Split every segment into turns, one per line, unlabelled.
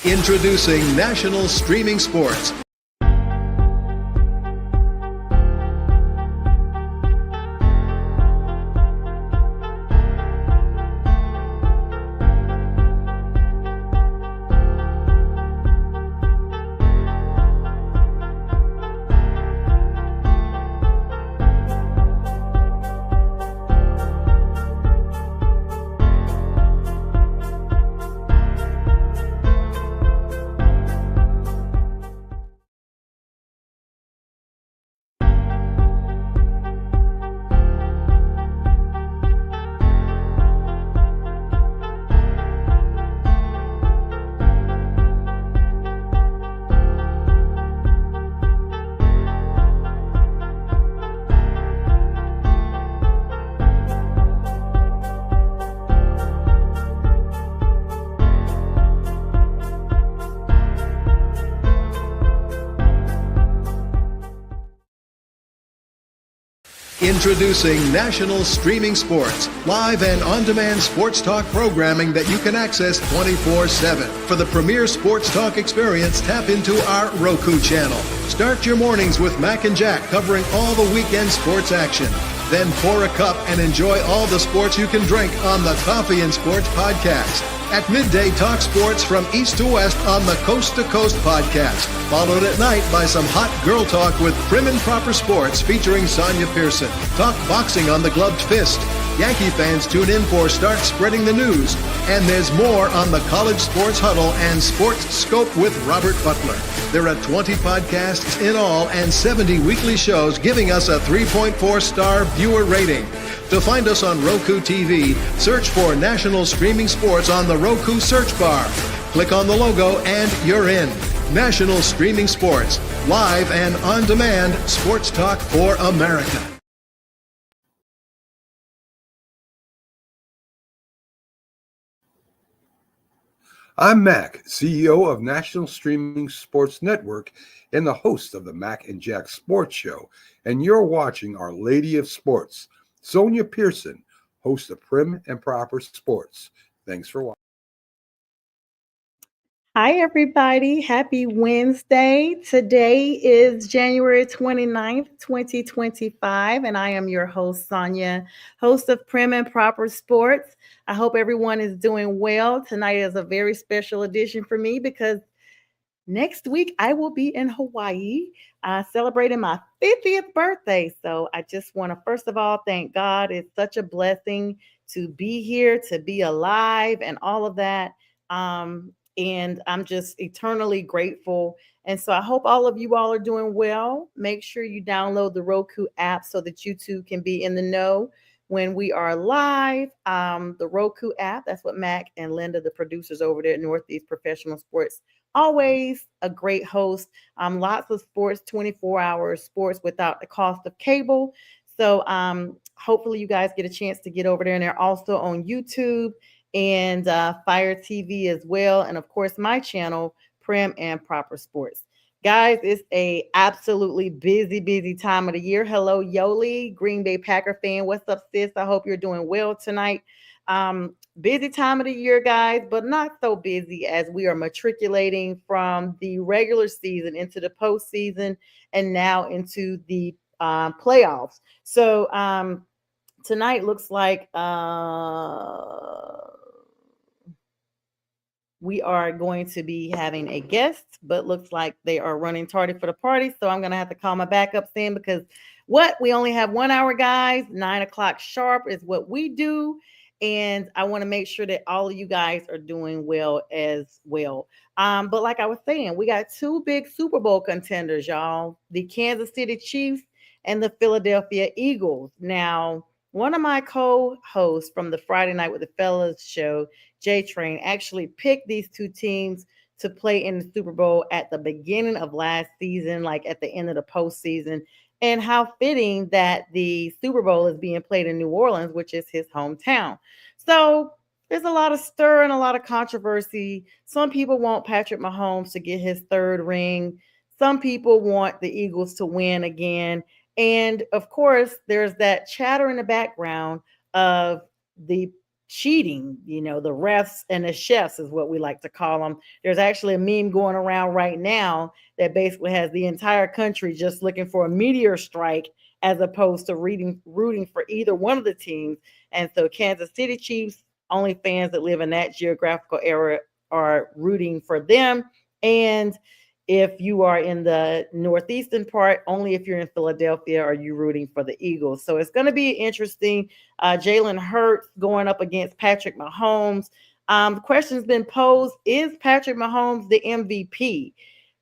Introducing National Streaming Sports. Introducing National Streaming Sports, live and on-demand sports talk programming that you can access 24/7. For the premier sports talk experience, tap into our Roku channel. Start your mornings with Mac and Jack covering all the weekend sports action. Then pour a cup and enjoy all the sports you can drink on the Coffee and Sports podcast. At midday, talk sports from east to west on the Coast to Coast podcast. Followed at night by some hot girl talk with Prim and Proper Sports featuring Sonia Pearson. Talk boxing on the Gloved Fist. Yankee fans tune in for Start Spreading the News. And there's more on the College Sports Huddle and Sports Scope with Robert Butler. There are 20 podcasts in all and 70 weekly shows, giving us a 3.4-star viewer rating. To find us on Roku TV, search for National Streaming Sports on the Roku search bar. Click on the logo and you're in. National Streaming Sports, live and on-demand sports talk for America.
I'm Mac, CEO of National Streaming Sports Network and the host of the Mac and Jack Sports Show, and you're watching Our Lady of Sports, Sonia Pearson, host of Prim and Proper Sports. Thanks for watching.
Hi, everybody. Happy Wednesday. Today is January 29th, 2025, and I am your host, Sonia, host of Prim and Proper Sports. I hope everyone is doing well. Tonight is a very special edition for me because next week I will be in Hawaii celebrating my 50th birthday. So I just want to, first of all, thank God. It's such a blessing to be here, to be alive, and all of that. And I'm just eternally grateful. And so I hope all of you all are doing well. Make sure you download the Roku app so that you too can be in the know when we are live. The Roku app, that's what Mac and Linda, the producers over there at Northeast Professional Sports, always a great host. Lots of sports, 24-hour sports without the cost of cable. So hopefully you guys get a chance to get over there. And they're also on YouTube and Fire TV as well. And of course, my channel, Prim and Proper Sports. Guys, it's a absolutely busy time of the year. Hello, Yoli, Green Bay Packer fan. What's up, sis? I hope you're doing well tonight. Busy time of the year, guys, but not so busy as we are matriculating from the regular season into the postseason and now into the playoffs. So tonight looks like we are going to be having a guest, but looks like they are running tardy for the party. So I'm going to have to call my backup stand because we only have 1 hour, guys. 9 o'clock sharp is what we do. And I want to make sure that all of you guys are doing well as well. But like I was saying, we got two big Super Bowl contenders, y'all. The Kansas City Chiefs and the Philadelphia Eagles. Now, one of my co-hosts from the Friday Night with the Fellas show, J-Train, actually picked these two teams to play in the Super Bowl at the beginning of last season, like at the end of the postseason. And how fitting that the Super Bowl is being played in New Orleans, which is his hometown. So there's a lot of stir and a lot of controversy. Some people want Patrick Mahomes to get his third ring. Some people want the Eagles to win again. And of course, there's that chatter in the background of the cheating. The refs and the chefs is what we like to call them. There's actually a meme going around right now that basically has the entire country just looking for a meteor strike as opposed to rooting for either one of the teams. And so Kansas City Chiefs, only fans that live in that geographical area are rooting for them. And if you are in the northeastern part, only if you're in Philadelphia are you rooting for the Eagles. So it's going to be interesting. Jalen Hurts going up against Patrick Mahomes. The question's been posed: is Patrick Mahomes the MVP?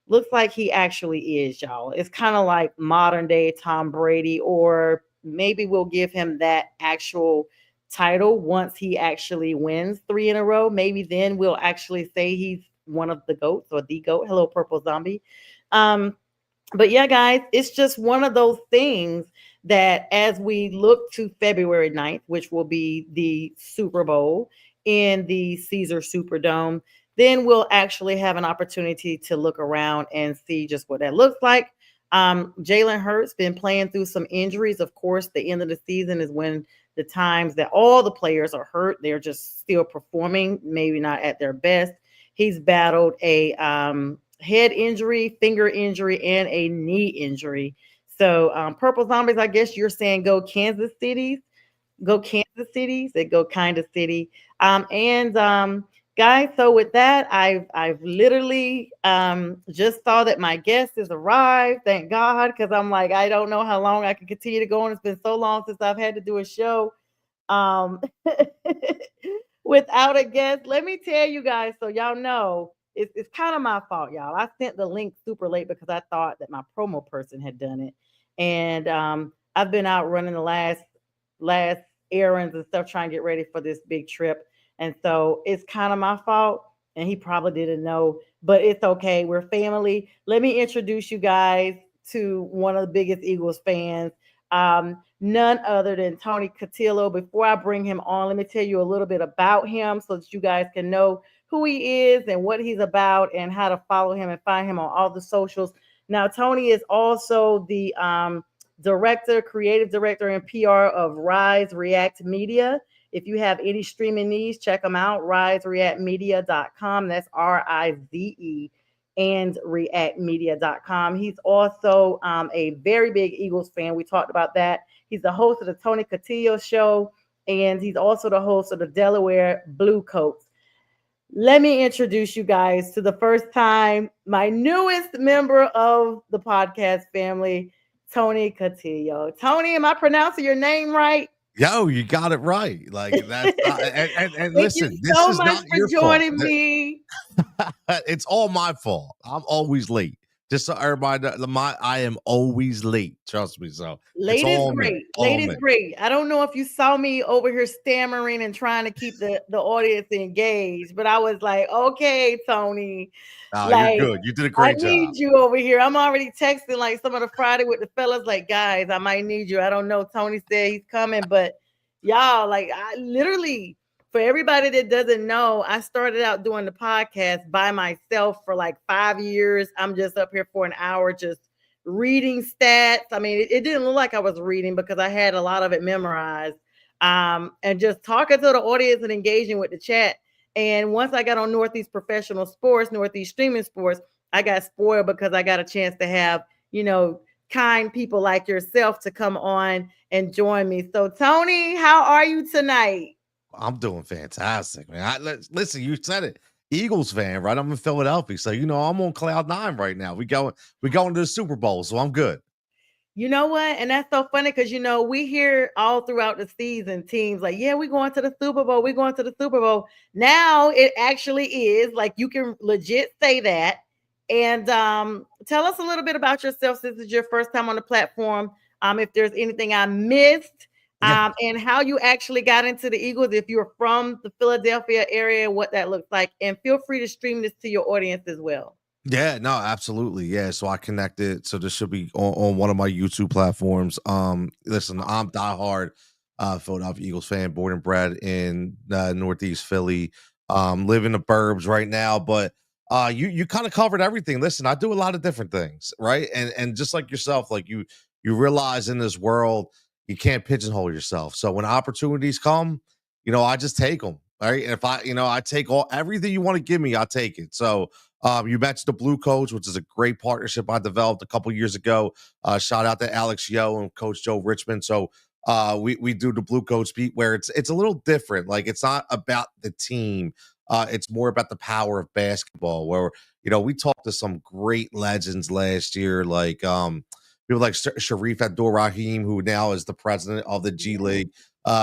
Looks like he actually is, y'all. It's kind of like modern day Tom Brady, or maybe we'll give him that actual title once he actually wins 3 in a row. Maybe then we'll actually say he's one of the goats or the goat. Hello, Purple Zombie. Um, but yeah, guys, it's just one of those things that as we look to February 9th, which will be the Super Bowl in the Caesar Superdome, then we'll actually have an opportunity to look around and see just what that looks like. Jalen Hurts been playing through some injuries. Of course, the end of the season is when the times that all the players are hurt. They're just still performing, maybe not at their best. He's battled a head injury, finger injury, and a knee injury. So, Purple Zombies, I guess you're saying go Kansas City. Go Kansas City. Say go kind of city. And guys, so with that, I've literally just saw that my guest has arrived. Thank God, because I'm like, I don't know how long I can continue to go on. It's been so long since I've had to do a show um without a guest. Let me tell you guys, so y'all know it's kind of my fault, y'all. I sent the link super late because I thought that my promo person had done it. And I've been out running the last errands and stuff trying to get ready for this big trip. And so it's kind of my fault. And he probably didn't know, but it's okay. We're family. Let me introduce you guys to one of the biggest Eagles fans, none other than Tony Cutillo. Before I bring him on, let me tell you a little bit about him so that you guys can know who he is and what he's about and how to follow him and find him on all the socials. Now, Tony is also the creative director, and PR of Rise React Media. If you have any streaming needs, check them out, risereactmedia.com. That's RIZE and reactmedia.com. He's also a very big Eagles fan. We talked about that. He's the host of the Tony Cutillo Show, and he's also the host of the Delaware Blue Coats. Let me introduce you guys to the first time, my newest member of the podcast family, Tony Cutillo. Tony, am I pronouncing your name right?
Yo, you got it right. Like that's and
Thank
listen,
you
this
so
is
much
not
for
your fault.
joining me.
It's all my fault. I'm always late. Just so everybody I am always late. Trust me. So it's
Late is
all me.
great.
All
Late is
me.
great. I don't know if you saw me over here stammering and trying to keep the audience engaged, but I was like, okay, Tony,
Oh, you're
like
good. You did a
I
great
need
job.
you over here. I'm already texting like some of the Friday with the fellas, like, guys, I might need you. I don't know. Tony said he's coming, but y'all, like, I literally, for everybody that doesn't know, I started out doing the podcast by myself for like 5 years. I'm just up here for an hour, just reading stats. I mean, it didn't look like I was reading because I had a lot of it memorized. And just talking to the audience and engaging with the chat. And once I got on Northeast Professional Sports, Northeast Streaming Sports, I got spoiled because I got a chance to have, kind people like yourself to come on and join me. So, Tony, how are you tonight?
I'm doing fantastic, man. Listen, you said it. Eagles fan, right? I'm in Philadelphia. So I'm on cloud nine right now. We going to the Super Bowl, so I'm good.
You know what? And that's so funny because we hear all throughout the season teams like, yeah, we're going to the Super Bowl. We're going to the Super Bowl. Now it actually is like you can legit say that. And tell us a little bit about yourself since it's your first time on the platform. If there's anything I missed,
Yeah.
and how you actually got into the Eagles, if you're from the Philadelphia area, what that looks like. And feel free to stream this to your audience as well.
Yeah, no, absolutely. Yeah. So I connected. So this should be on one of my YouTube platforms. Listen, I'm diehard Philadelphia Eagles fan, born and bred in Northeast Philly. Live in the burbs right now, but you kind of covered everything. Listen, I do a lot of different things, right? And just like yourself, like you realize in this world you can't pigeonhole yourself. So when opportunities come, I just take them. Right. If I take everything you want to give me, I'll take it. So you mentioned the Blue Coach, which is a great partnership I developed a couple years ago. Shout out to Alex Yo and Coach Joe Richmond. So we do the Blue Coach beat where it's a little different. Like it's not about the team. It's more about the power of basketball. Where we talked to some great legends last year, like people like Sharif Abdul-Rahim, who now is the president of the G League.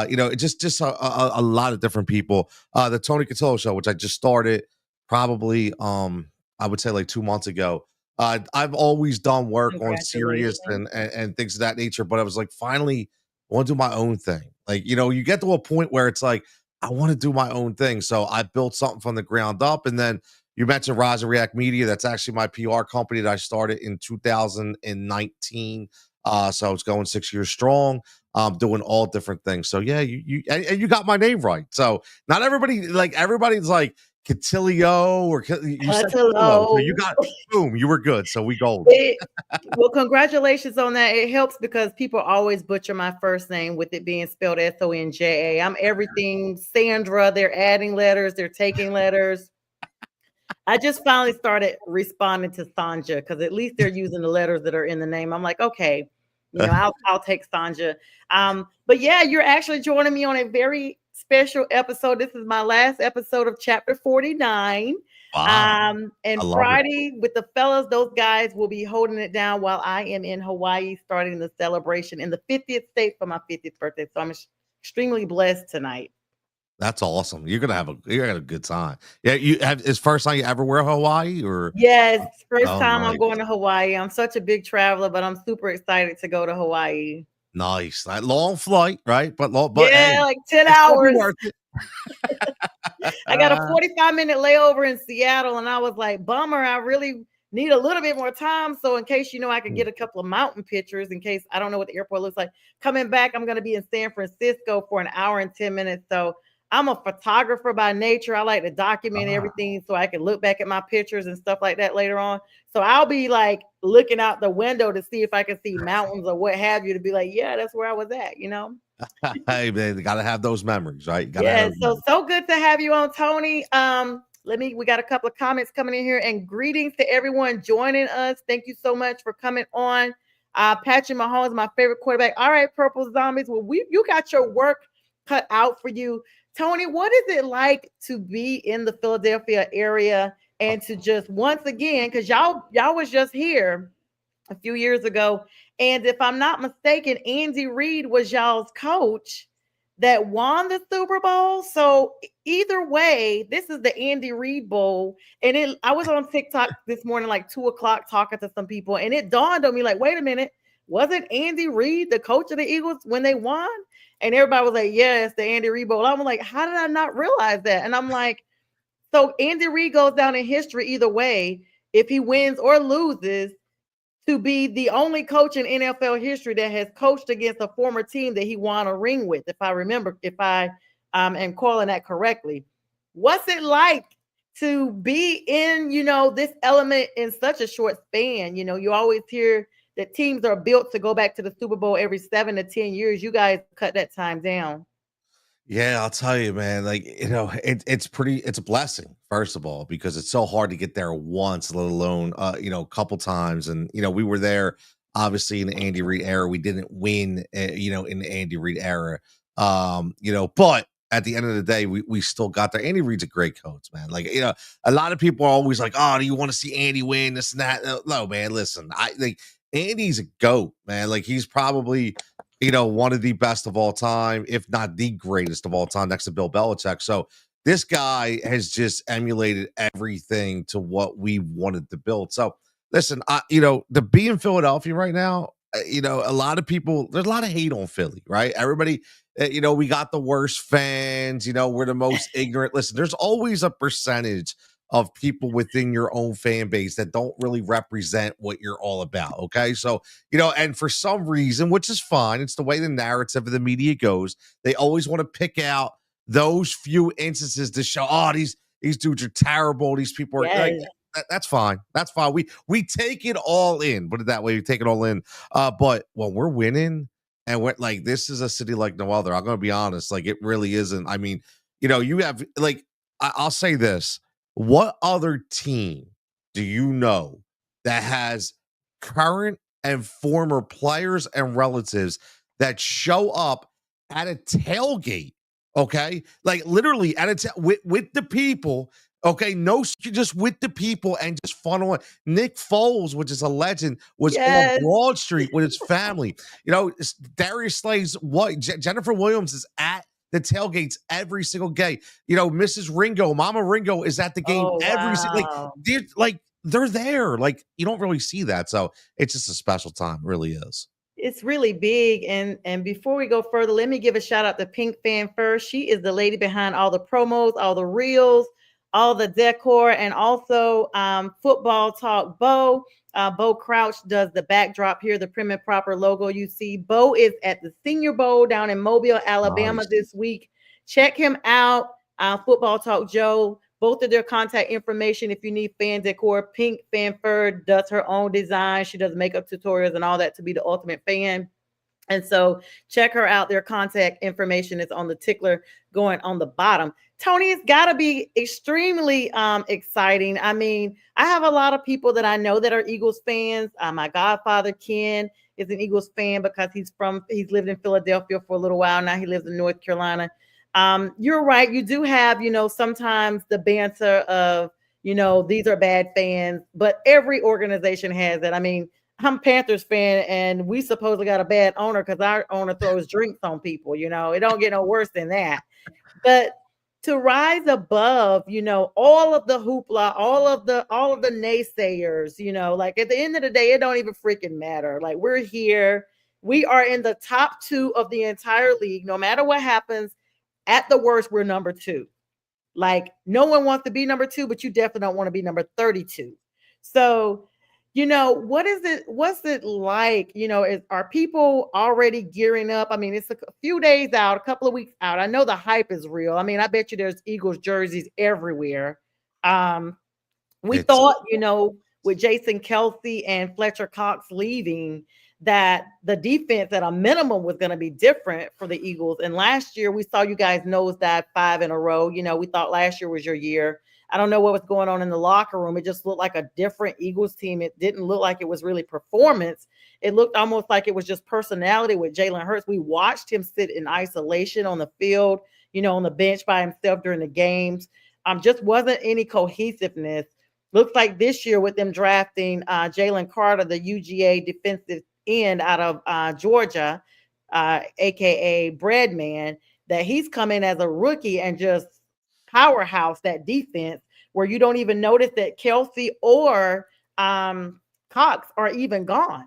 Just a lot of different people. The Tony Cutillo show, which I just started probably I would say like 2 months ago. I've always done work on Sirius and things of that nature, but I was like, finally, I want to do my own thing. Like, you get to a point where it's like, I want to do my own thing. So I built something from the ground up. And then you mentioned Rise and React Media. That's actually my PR company that I started in 2019. So it's going 6 years strong. Doing all different things. So yeah, you got my name right. So not everybody's like Cutillo or you said Cutillo. So you got boom, you were good. So we golden.
Well, congratulations on that. It helps because people always butcher my first name with it being spelled Sonja. I'm everything Sandra. They're adding letters, they're taking letters. I just finally started responding to Sanja because at least they're using the letters that are in the name. I'm like, okay, I'll take Sanja. But yeah, you're actually joining me on a very special episode. This is my last episode of chapter 49.
Wow.
And Friday with the fellas, those guys will be holding it down while I am in Hawaii, starting the celebration in the 50th state for my 50th birthday. So I'm extremely blessed tonight.
That's awesome. You're gonna have a good time. Yeah, it's first time you ever wear Hawaii or
yes, first time I'm going to Hawaii. I'm such a big traveler, but I'm super excited to go to Hawaii.
Nice. That long flight, right? But
hey, like 10 hours. I got a 45-minute layover in Seattle, and I was like, bummer, I really need a little bit more time. So in case, I could get a couple of mountain pictures in case I don't know what the airport looks like. Coming back, I'm going to be in San Francisco for an hour and 10 minutes. So I'm a photographer by nature. I like to document everything so I can look back at my pictures and stuff like that later on. So I'll be like looking out the window to see if I can see mountains or what have you to be like, yeah, that's where I was at,
Hey, man, you got to have those memories, right?
Yeah, so good to have you on, Tony. We got a couple of comments coming in here, and greetings to everyone joining us. Thank you so much for coming on. Patrick Mahomes, my favorite quarterback. All right, Purple Zombies. Well, you got your work cut out for you. Tony, what is it like to be in the Philadelphia area and to just once again, because y'all was just here a few years ago, and if I'm not mistaken, Andy Reid was y'all's coach that won the Super Bowl. So either way, this is the Andy Reid Bowl. And I was on TikTok this morning, like 2:00, talking to some people, and it dawned on me, like, wait a minute, wasn't Andy Reid the coach of the Eagles when they won? And everybody was like, yeah, it's the Andy Reid Bowl. I'm like, how did I not realize that? And I'm like, so Andy Reid goes down in history either way, if he wins or loses, to be the only coach in NFL history that has coached against a former team that he won a ring with, if I am calling that correctly. What's it like to be in, this element in such a short span? You always hear that teams are built to go back to the Super Bowl every 7 to 10 years. You guys cut that time down.
Yeah, I'll tell you, man. Like, it's a blessing, first of all, because it's so hard to get there once, let alone, a couple times. And, we were there, obviously, in the Andy Reid era. We didn't win, in the Andy Reid era. But at the end of the day, we still got there. Andy Reid's a great coach, man. Like, a lot of people are always like, oh, do you want to see Andy win this and that? No, man, listen, Andy's a GOAT, man. Like, he's probably, one of the best of all time, if not the greatest of all time, next to Bill Belichick. So this guy has just emulated everything to what we wanted to build. So listen, to be in Philadelphia right now, a lot of people, there's a lot of hate on Philly, right? Everybody, we got the worst fans, we're the most ignorant. Listen, there's always a percentage of people within your own fan base that don't really represent what you're all about. Okay. So, and for some reason, which is fine, it's the way the narrative of the media goes. They always want to pick out those few instances to show, oh, these dudes are terrible. These people are like, that's fine. That's fine. We take it all in. Put it that way. We take it all in. But when we're winning, and we're like, this is a city like no other. I'm gonna be honest, like it really isn't. I mean, you have like I'll say this: what other team do you know that has current and former players and relatives that show up at a tailgate? Okay, like literally at with the people. Okay, no, just with the people and just funnel it. Nick Foles, which is a legend, was on
Yes.
Broad Street with his family. Darius Slay's what Jennifer Williams is at the tailgates every single day. Mrs. Ringo, Mama Ringo is at the game
Oh,
every single
wow.
they're there. Like you don't really see that. So it's just a special time, it really is.
It's really big. And before we go further, let me give a shout out to Pink Fan First. She is the lady behind all the promos, all the reels, all the decor, and also Football Talk Bo. Bo Crouch does the backdrop here, the Prim and Proper logo you see. Bo is at the Senior Bowl down in Mobile, Alabama
Nice.
this week. Check him out. Football Talk Joe. Both of their contact information if you need fan decor. Pink Fanford does her own design. She does makeup tutorials and all that to be the ultimate fan. And so check her out. Their contact information is on the tickler going on the bottom. Tony, it's got to be extremely exciting. I mean, I have a lot of people that I know that are Eagles fans. My godfather, Ken, is an Eagles fan because he's lived in Philadelphia for a little while. Now he lives in North Carolina. You're right. You do have, sometimes the banter of, these are bad fans, but every organization has that. I mean, I'm a Panthers fan, and we supposedly got a bad owner because our owner throws drinks on people. It don't get no worse than that. But to rise above, all of the hoopla, all of the naysayers, like at the end of the day, it don't even freaking matter. Like we're here, we are in the top 2 of the entire league. No matter what happens, at the worst, we're number 2. Like no one wants to be number 2, but you definitely don't want to be number 32. So, what's it like? Are people already gearing up? I mean, it's a few days out, a couple of weeks out. I know the hype is real. I mean, I bet you there's Eagles jerseys everywhere. We
It's
thought, with Jason Kelsey and Fletcher Cox leaving, that the defense at a minimum was going to be different for the Eagles. And last year, we saw you guys nosedive 5 in a row. We thought last year was your year. I don't know what was going on in the locker room. It just looked like a different Eagles team. It didn't look like it was really performance. It looked almost like it was just personality with Jalen Hurts. We watched him sit in isolation on the field, on the bench by himself during the games. Just wasn't any cohesiveness. Looks like this year with them drafting Jalen Carter, the UGA defensive end out of Georgia, aka Breadman, that he's come in as a rookie and just powerhouse that defense, where you don't even notice that Kelsey or Cox are even gone.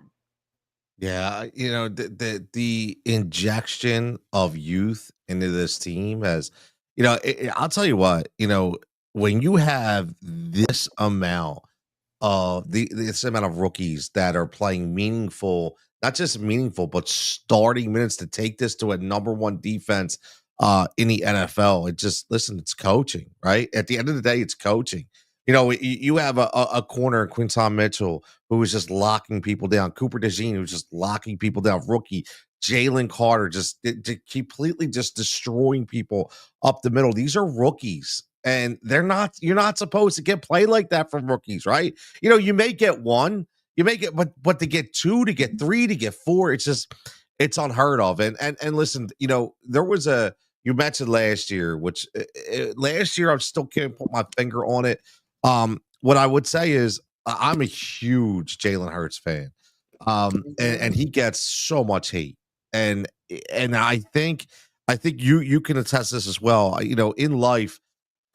Yeah, the injection of youth into this team has, I'll tell you what, when you have this amount of rookies that are playing meaningful, not just meaningful, but starting minutes to take this to a number 1 defense in the NFL. It's coaching, right? At the end of the day, it's coaching. You have a corner, Quinton Mitchell, who is just locking people down. Cooper DeJean, who's just locking people down. Rookie Jalen Carter, just completely just destroying people up the middle. These are rookies, and you're not supposed to get play like that from rookies, right? You may get 1, but to get 2, to get 3, to get 4, it's unheard of. And listen, there was you mentioned last year, which last year I still can't put my finger on it. What I would say is I'm a huge Jalen Hurts fan. And he gets so much hate. And I think you can attest this as well. In life,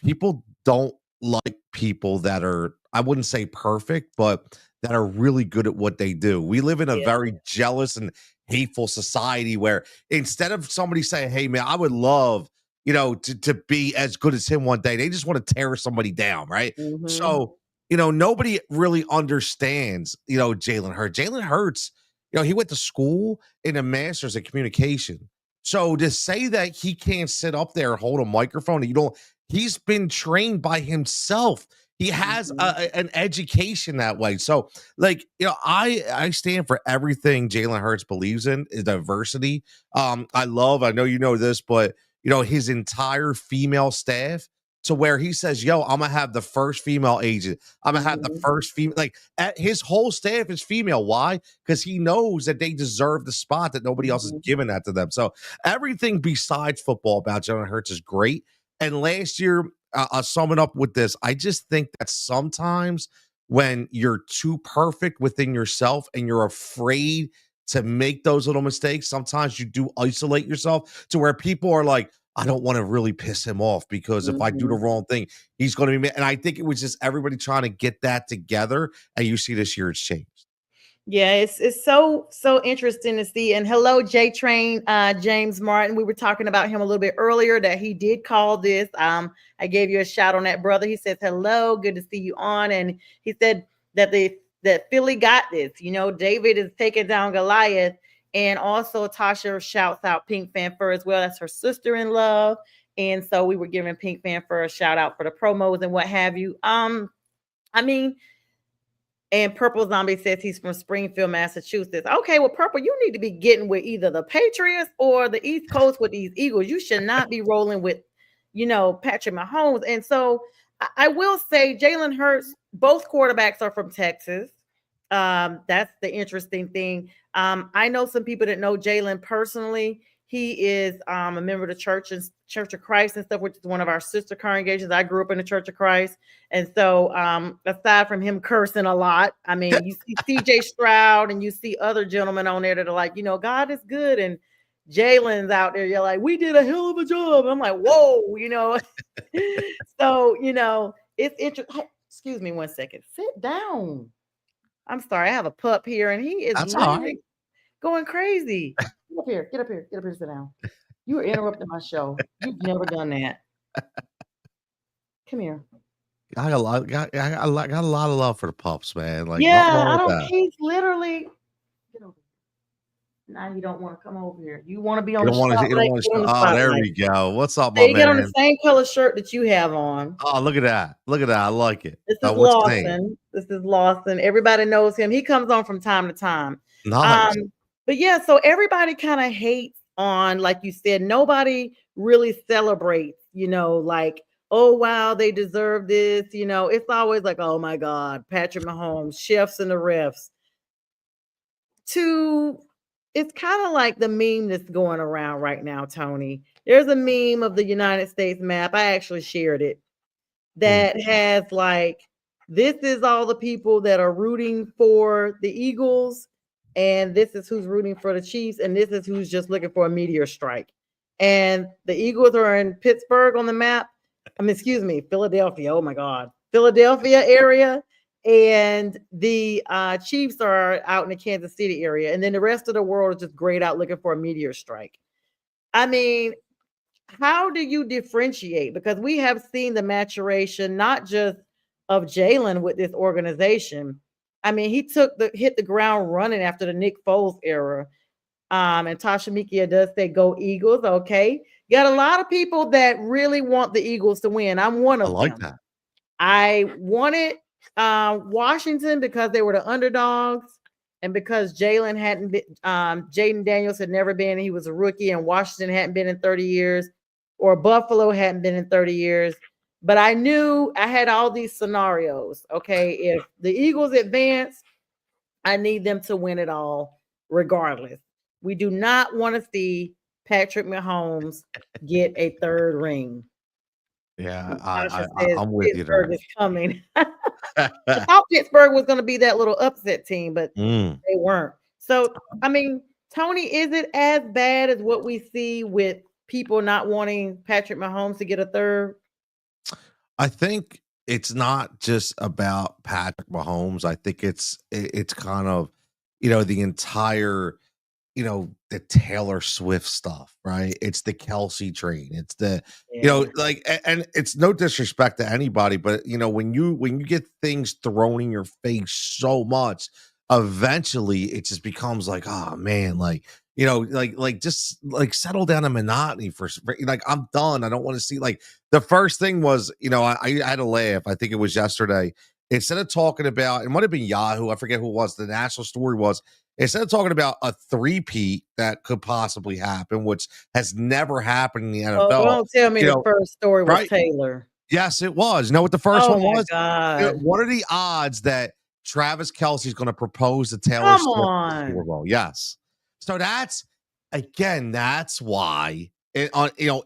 people don't like people that are, I wouldn't say perfect, but that are really good at what they do. We live in a very jealous and hateful society where instead of somebody saying, "Hey man, I would love, to be as good as him one day," they just want to tear somebody down, right? So, nobody really understands, Jalen Hurts. Jalen Hurts, he went to school in a master's in communication. So to say that he can't sit up there and hold a microphone, he's been trained by himself. He has
Mhm.
an education that way. So, like, I stand for everything Jalen Hurts believes in is diversity. I know you know this, but his entire female staff, to where he says, "Yo, I'm gonna have the first female agent. I'm gonna have the
Mhm.
first female." Like, his whole staff is female. Why? Because he knows that they deserve the spot, that nobody else is
Mhm.
giving that to them. So everything besides football about Jalen Hurts is great. And last year, I'll sum it up with this. I just think that sometimes when you're too perfect within yourself and you're afraid to make those little mistakes, sometimes you do isolate yourself to where people are like, I don't want to really piss him off because if I do the
Mhm.
wrong thing, he's going to be mad. And I think it was just everybody trying to get that together. And you see this year it's changed.
Yeah, it's so interesting to see. And hello, J Train, James Martin. We were talking about him a little bit earlier that he did call this. I gave you a shout on that, brother. He says hello, good to see you on, and he said that Philly got this. David is taking down Goliath, and also Tasha shouts out Pink Fanfur as well. That's her sister in love, and so we were giving Pink Fanfur a shout out for the promos and what have you. I mean. And Purple Zombie says he's from Springfield, Massachusetts. Okay, well, Purple, you need to be getting with either the Patriots or the East Coast with these Eagles. You should not be rolling with, Patrick Mahomes. And so I will say Jalen Hurts, both quarterbacks are from Texas. That's the interesting thing. I know some people that know Jalen personally. He is a member of the Church of Christ and stuff, which is one of our sister congregations. I grew up in the Church of Christ. And so, aside from him cursing a lot, I mean, you see CJ Stroud and you see other gentlemen on there that are like, God is good. And Jalen's out there. You're like, we did a hell of a job. I'm like, whoa. So, it's interesting. Excuse me one second. Sit down. I'm sorry. I have a pup here and he is
That's all right.
literally going crazy. Get up here. Get up here. Get up here. Sit down. You are interrupting my show. You've never done that. Come here.
I got a lot of love for the pups, man. Like, nothing
Yeah,
wrong
I
with
don't.
that.
He's literally. Get over here. Now you don't want to come over here. You want to be on
You
the
don't want to. You don't
spotlight.
want
Get
to.
on the
Oh, there
spotlight.
we go. What's up,
So
my
you get on the
man?
same color shirt that you have on.
Oh, look at that. Look at that. I like it.
This is
What's his name?
Lawson. This is Lawson. Everybody knows him. He comes on from time to time.
Nice.
Um, but yeah, so everybody kind of hates on, like you said, nobody really celebrates, like, oh wow, they deserve this. It's always like, oh my God, Patrick Mahomes, chefs and the refs. It's kind of like the meme that's going around right now, Tony. There's a meme of the United States map. I actually shared it
Mm.
that has like, this is all the people that are rooting for the Eagles, and this is who's rooting for the Chiefs, and this is who's just looking for a meteor strike. And the Eagles are in Pittsburgh on the map. I mean, excuse me, Philadelphia. Oh my God, Philadelphia area. And the Chiefs are out in the Kansas City area. And then the rest of the world is just grayed out looking for a meteor strike. I mean, how do you differentiate? Because we have seen the maturation, not just of Jalen with this organization. I mean, he hit the ground running after the Nick Foles era. And Tasha Mikia does say go Eagles. Okay. You got a lot of people that really want the Eagles to win. I'm one
I
of
like
them.
that.
I wanted Washington because they were the underdogs, and because Jalen hadn't been, Jaden Daniels had never been, he was a rookie, and Washington hadn't been in 30 years, or Buffalo hadn't been in 30 years. But I knew I had all these scenarios. Okay, if the Eagles advance, I need them to win it all, regardless. We do not want to see Patrick Mahomes get a third ring.
Yeah,
Tasha says
I'm with you
Pittsburgh
there.
is coming. I thought Pittsburgh was going to be that little upset team, but
Mm.
they weren't. So, I mean, Tony, is it as bad as what we see with people not wanting Patrick Mahomes to get a third?
I think it's not just about Patrick Mahomes. I think it's kind of the entire the Taylor Swift stuff, right? It's the Kelsey train. It's the
Yeah.
like, and it's no disrespect to anybody, but when you get things thrown in your face so much, eventually it just becomes like, oh man, like just like settle down a monotony like I'm done. I don't want to see like the first thing was, I had a laugh. I think it was yesterday. Instead of talking about, it might have been Yahoo, I forget who it was. The national story was, instead of talking about a three-peat that could possibly happen, which has never happened in the
Oh,
NFL,
don't tell me
you
the
know,
first story was
right?
Taylor.
Yes, it was. You know what the first
Oh
one
my
was?
God.
What are the odds that Travis Kelce's going to propose to Taylor
Come
Swift at the Super
on.
Bowl? Yes. So that's why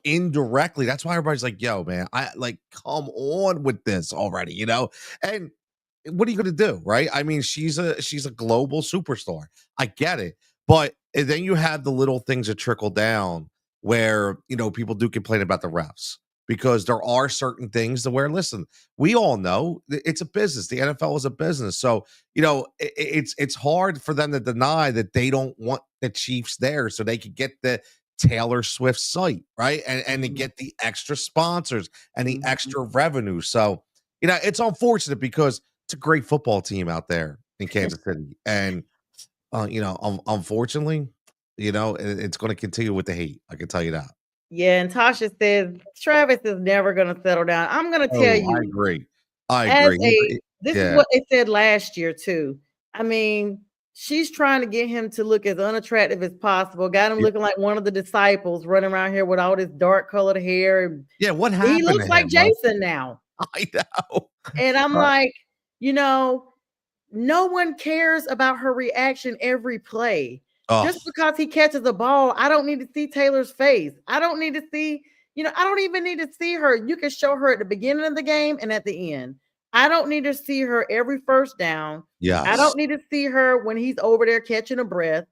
indirectly, that's why everybody's like, yo, man, I like, come on with this already, and what are you going to do? Right. I mean, she's a global superstar. I get it. But then you have the little things that trickle down where, people do complain about the refs because there are certain things to where, listen, we all know it's a business. The NFL is a business. So, it's hard for them to deny that they don't want the Chiefs there so they could get the Taylor Swift site, right? And to get the extra sponsors and the
Mhm.
extra revenue. So, it's unfortunate because it's a great football team out there in Kansas City. And, unfortunately, it's going to continue with the hate. I can tell you that.
Yeah, and Tasha says Travis is never gonna settle down. I'm gonna tell
Oh, I
you,
agree. I
as
agree.
this is
Yeah.
what they said last year too. I mean, she's trying to get him to look as unattractive as possible. Got him
Yeah.
looking like one of the disciples running around here with all this dark colored hair.
Yeah. What
He
happened
looks
to
like
him, bro?
Jason now.
I know.
And I'm
Uh,
like, you know, no one cares about her reaction every play.
oh,
Just because he catches the ball, I don't need to see Taylor's face. I don't need to see, I don't even need to see her. You can show her at the beginning of the game and at the end. I don't need to see her every first down. I
yes.
don't need to see her when he's over there catching a breath.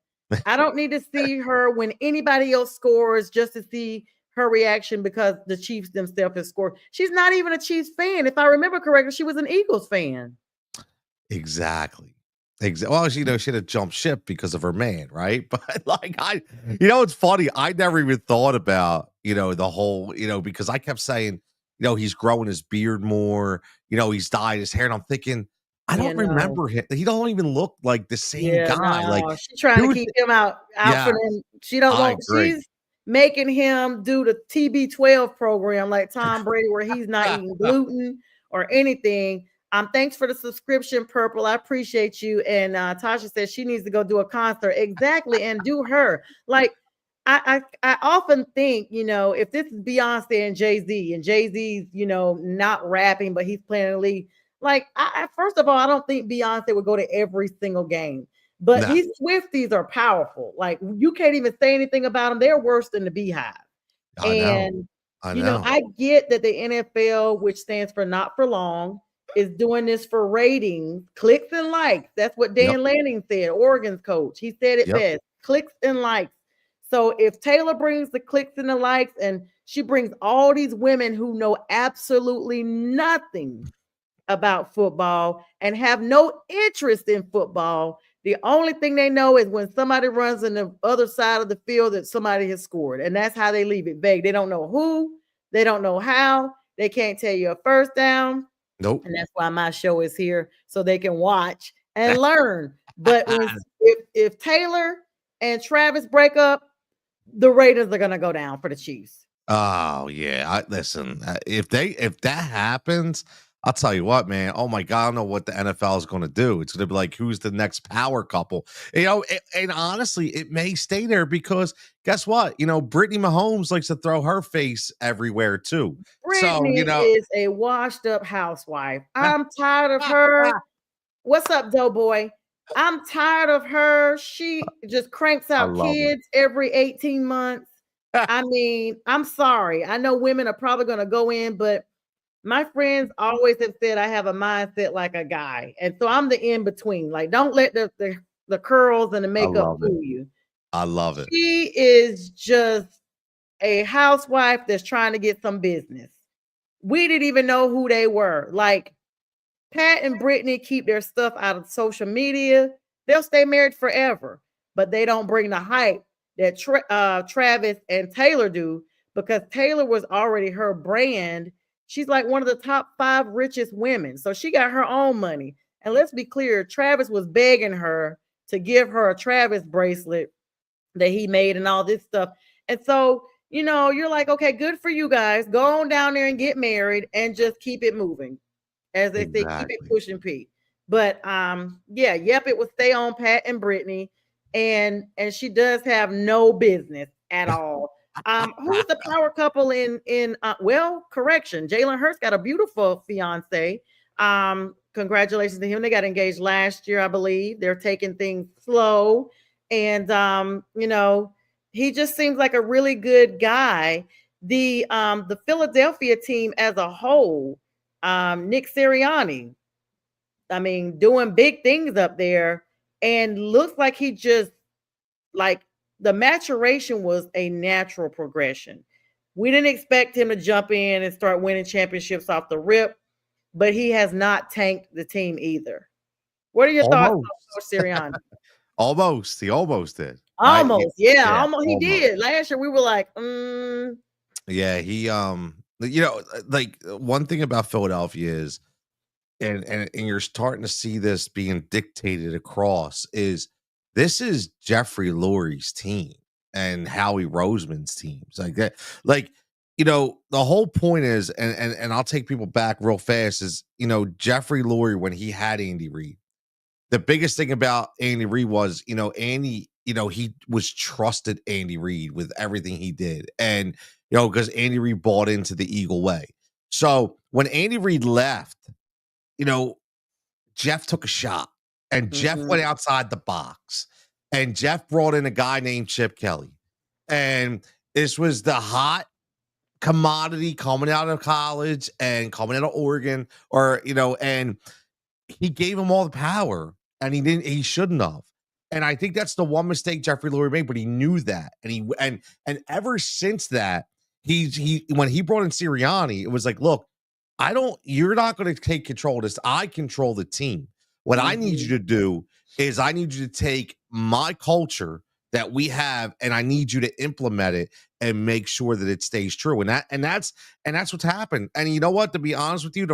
I don't need to see her when anybody else scores just to see her reaction because the Chiefs themselves have scored. She's not even a Chiefs fan. If I remember correctly, she was an Eagles fan.
Exactly. Well, she had to jump ship because of her man, right? But like it's funny. I never even thought about, the whole, because I kept saying, he's growing his beard more, he's dyed his hair. And I'm thinking, I
Yeah,
don't
no.
remember him. He don't even look like the same
Yeah,
guy. Like,
no, she's trying to
dude,
keep him out
yeah,
for them. She don't
I
want
agree.
she's making him do the TB12 program like Tom Brady, where he's not eating gluten or anything. Thanks for the subscription, Purple. I appreciate you. And Tasha says she needs to go do a concert. Exactly, and do her. Like I often think, if this is Beyonce and Jay-Z's, not rapping, but he's playing in the league. Like, first of all, I don't think Beyonce would go to every single game. But
No,
these Swifties are powerful. Like, you can't even say anything about them. They're worse than the Beehive.
I know.
And,
I know.
I get that the NFL, which stands for not for long, is doing this for ratings, clicks and likes. That's what
Yep.
Dan Lanning said, Oregon's coach. He said it
Yep.
best, clicks and likes. So if Taylor brings the clicks and the likes, and she brings all these women who know absolutely nothing about football and have no interest in football. The only thing they know is when somebody runs on the other side of the field that somebody has scored. And that's how they leave it vague. They don't know who, they don't know how, they can't tell you a first down.
Nope.
And that's why my show is here so they can watch and learn. But if Taylor and Travis break up, the ratings are gonna go down for the Chiefs.
Oh yeah, listen. If that happens, I'll tell you what, man. Oh my god, I don't know what the NFL is going to do. It's going to be like, who's the next power couple? And honestly, it may stay there because guess what? Brittany Mahomes likes to throw her face everywhere too. So
Brittany is a washed up housewife. I'm tired of her. What's up, Doughboy? I'm tired of her. She just cranks
I
out
love
kids every 18 months.
it.
I mean, I'm sorry. I know women are probably going to go in, but my friends always have said I have a mindset like a guy. And so I'm the in between. Like, don't let the curls and the
I
makeup
love it.
fool you.
I love it.
She is just a housewife that's trying to get some business. We didn't even know who they were. Like, Pat and Brittany keep their stuff out of social media. They'll stay married forever, but they don't bring the hype that Travis and Taylor do because Taylor was already her brand. She's like one of the top 5 richest women. So she got her own money. And let's be clear, Travis was begging her to give her a Travis bracelet that he made and all this stuff. And so, you're like, okay, good for you guys. Go on down there and get married and just keep it moving. As they say, keep it
Exactly.
pushing Pete. But yeah, yep, it was stay on Pat and Brittany. And she does have no business at all. Who's the power couple in well, correction. Jalen Hurts got a beautiful fiance. Congratulations to him. They got engaged last year, I believe. They're taking things slow. And he just seems like a really good guy. The Philadelphia team as a whole, Nick Sirianni, I mean, doing big things up there, and looks like he just like the maturation was a natural progression. We didn't expect him to jump in and start winning championships off the rip, but he has not tanked the team either. What are your thoughts on
Almost.
Coach Sirianni?
Almost. He almost did.
Almost, yeah,
Yeah,
almost he
almost.
did. Last year we were like,
Yeah, he like one thing about Philadelphia is and you're starting to see this being dictated across is this is Jeffrey Lurie's team and Howie Roseman's teams like that. Like, the whole point is, and I'll take people back real fast is, Jeffrey Lurie, when he had Andy Reid, the biggest thing about Andy Reid was, Andy, he was trusted Andy Reid with everything he did. And, because Andy Reid bought into the Eagle way. So when Andy Reid left, Jeff took a shot and Jeff went outside the box and Jeff brought in a guy named Chip Kelly. And this was the hot commodity coming out of college and coming out of Oregon and he gave him all the power and he shouldn't have. And I think that's the one mistake Jeffrey Lurie made, but he knew that. And ever since that, he when he brought in Sirianni, it was like, look, you're not going to take control of this. I control the team. What I need you to do is I need you to take my culture that we have and I need you to implement it and make sure that it stays true. And that's what's happened. And you know what? To be honest with you,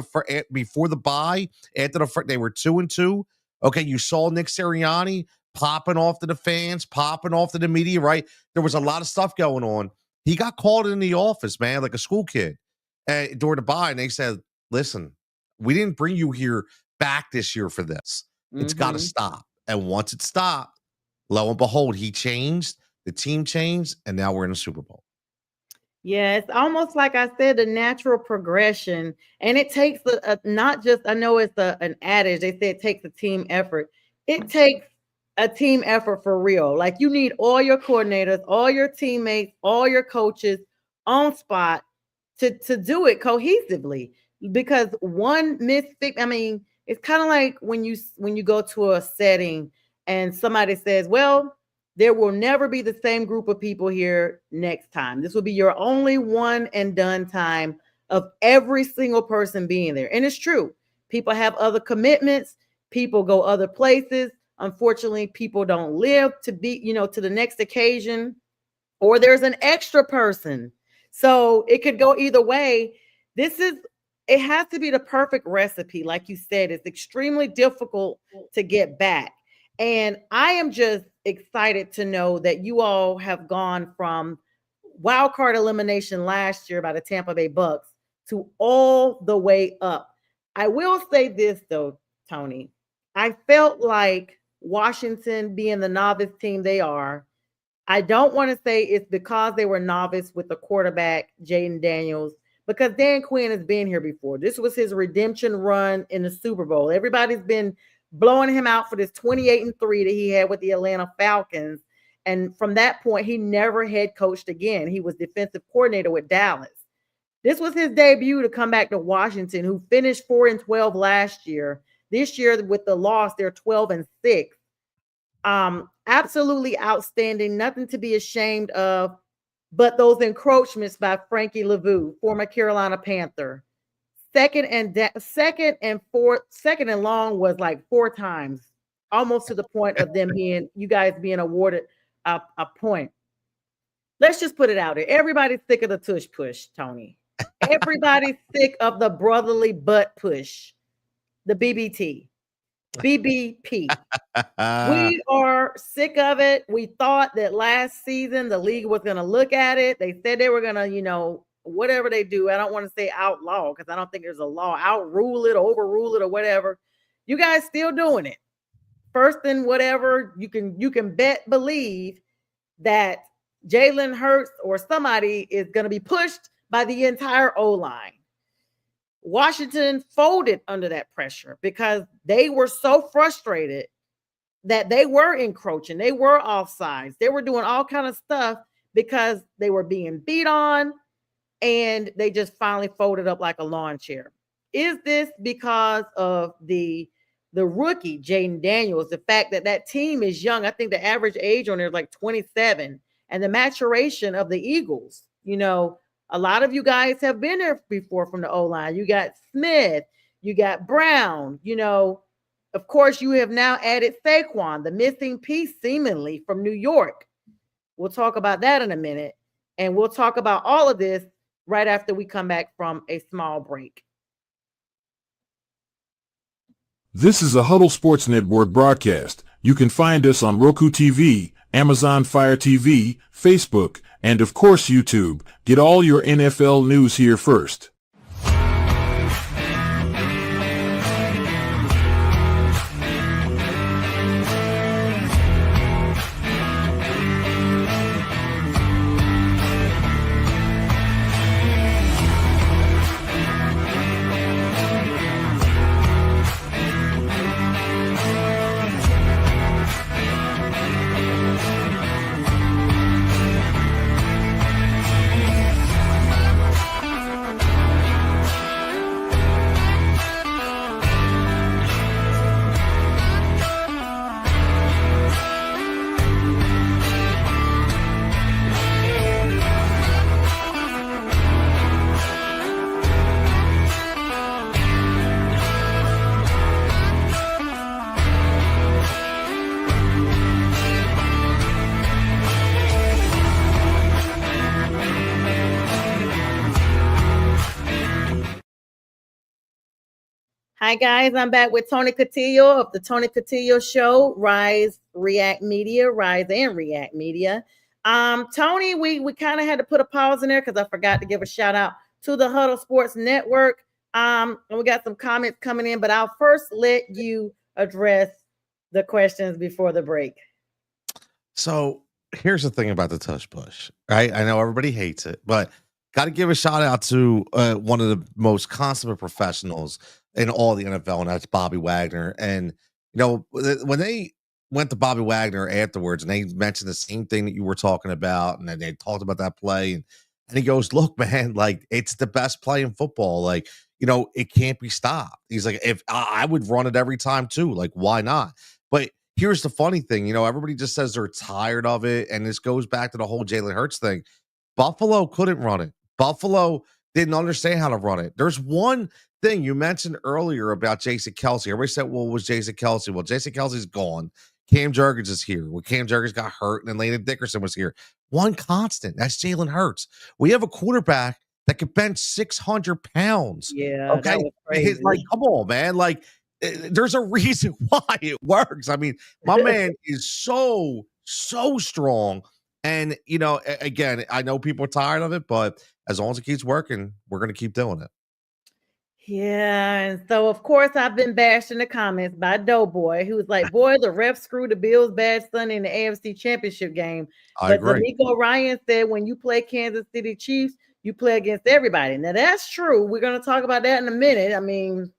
before the bye, after they were 2-2. Okay, you saw Nick Sirianni popping off to the fans, popping off to the media, right? There was a lot of stuff going on. He got called in the office, man, like a school kid during the bye, and they said, listen, we didn't bring you here back this year for this. It's got to stop. And once it stopped, lo and behold, he changed, the team changed, and now we're in a Super Bowl.
Yeah, it's almost like I said, a natural progression. And it takes not just, I know it's an adage, they say it takes a team effort. It takes a team effort for real. Like you need all your coordinators, all your teammates, all your coaches on spot to do it cohesively. Because one mistake, I mean, it's kind of like when you go to a setting and somebody says, well, there will never be the same group of people here next time. This will be your only one and done time of every single person being there. And it's true. People have other commitments. People go other places. Unfortunately, people don't live to be, to the next occasion, or there's an extra person. So it could go either way. It has to be the perfect recipe. Like you said, it's extremely difficult to get back. And I am just excited to know that you all have gone from wild card elimination last year by the Tampa Bay Bucks to all the way up. I will say this though, Tony. I felt like Washington, being the novice team they are, I don't want to say it's because they were novice with the quarterback, Jaden Daniels, because Dan Quinn has been here before. This was his redemption run in the Super Bowl. Everybody's been blowing him out for this 28-3 that he had with the Atlanta Falcons. And from that point, he never head coached again. He was defensive coordinator with Dallas. This was his debut to come back to Washington, who finished 4-12 last year. This year, with the loss, they're 12-6. Absolutely outstanding, nothing to be ashamed of. But those encroachments by Frankie Lavu, former Carolina Panther, second and long was like 4 times, almost to the point of you guys being awarded a point. Let's just put it out there. Everybody's sick of the tush push, Tony. Everybody's sick of the brotherly butt push, the BBT. BBP. We are sick of it. We thought that last season the league was going to look at it. They said they were going to, whatever they do. I don't want to say outlaw because I don't think there's a law. Outrule it, overrule it, or whatever. You guys still doing it. First and whatever you can believe that Jalen Hurts or somebody is going to be pushed by the entire O-line. Washington folded under that pressure because they were so frustrated that they were encroaching. They were offsides. They were doing all kind of stuff because they were being beat on, and they just finally folded up like a lawn chair. Is this because of the rookie, Jaden Daniels, the fact that team is young? I think the average age on there is like 27, and the maturation of the Eagles. A lot of you guys have been there before from the O-line. You got Smith, you got Brown, of course, you have now added Saquon, the missing piece seemingly from New York. We'll talk about that in a minute. And we'll talk about all of this right after we come back from a small break.
This is a Huddle Sports Network broadcast. You can find us on Roku TV, Amazon Fire TV, Facebook, and of course YouTube. Get all your NFL news here first.
Hi, guys. I'm back with Tony Cutillo of the Tony Cutillo Show, Rise and React Media. Tony, we kind of had to put a pause in there because I forgot to give a shout out to the Huddle Sports Network. And we got some comments coming in, but I'll first let you address the questions before the break.
So here's the thing about the tush push, right? I know everybody hates it, but got to give a shout out to one of the most consummate professionals in all the NFL, and that's Bobby Wagner. And when they went to Bobby Wagner afterwards, and they mentioned the same thing that you were talking about, and then they talked about that play, and he goes, "Look, man, like it's the best play in football. Like it can't be stopped." He's like, "If I would run it every time too, like why not?" But here's the funny thing, everybody just says they're tired of it, and this goes back to the whole Jalen Hurts thing. Buffalo couldn't run it. Buffalo didn't understand how to run it. There's one thing you mentioned earlier about Jason Kelce. Everybody said, well, was Jason Kelce? Well, Jason Kelsey's gone. Cam Jurgens is here. Well, Cam Jurgens got hurt, and then Landon Dickerson was here. One constant. That's Jalen Hurts. We have a quarterback that could bench 600 pounds.
Yeah,
okay?
that was crazy.
Like, come on, man. Like, there's a reason why it works. I mean, my man is so strong. And, again, I know people are tired of it, but as long as it keeps working, we're going to keep doing it.
Yeah, and so of course I've been bashed in the comments by Doughboy, who was like, "Boy, the ref screwed the Bills bad Sunday in the AFC Championship game."
I agree.
D'Amico Ryan said, "When you play Kansas City Chiefs, you play against everybody." Now that's true. We're going to talk about that in a minute. I mean,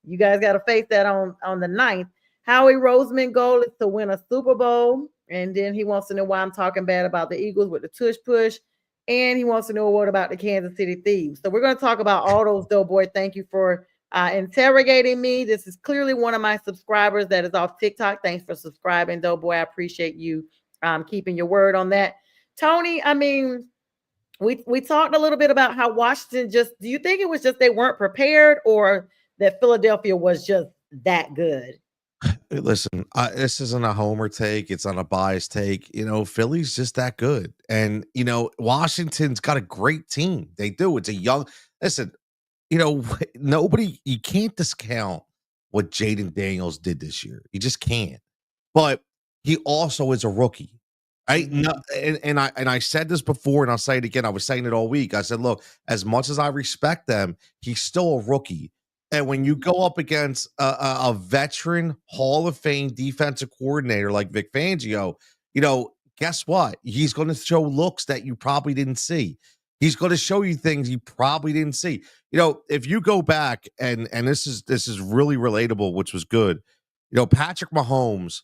you guys got to face that on the 9th. Howie Roseman goal is to win a Super Bowl, and then he wants to know why I'm talking bad about the Eagles with the tush push. And he wants to know what about the Kansas City Thieves. So we're going to talk about all those, Doughboy. Thank you for interrogating me. This is clearly one of my subscribers that is off TikTok. Thanks for subscribing, Doughboy. I appreciate you keeping your word on that. Tony, I mean, we talked a little bit about how Washington do you think it was just they weren't prepared, or that Philadelphia was just that good?
Listen, this isn't a homer take. It's not a biased take. Philly's just that good. And, Washington's got a great team. They do. It's a young, listen, nobody, you can't discount what Jaden Daniels did this year. You just can't. But he also is a rookie. Right? No, and I said this before, and I'll say it again. I was saying it all week. I said, look, as much as I respect them, he's still a rookie. And when you go up against a veteran Hall of Fame defensive coordinator like Vic Fangio, guess what? He's going to show looks that you probably didn't see. He's going to show you things you probably didn't see. If you go back and this is really relatable, which was good. Patrick Mahomes,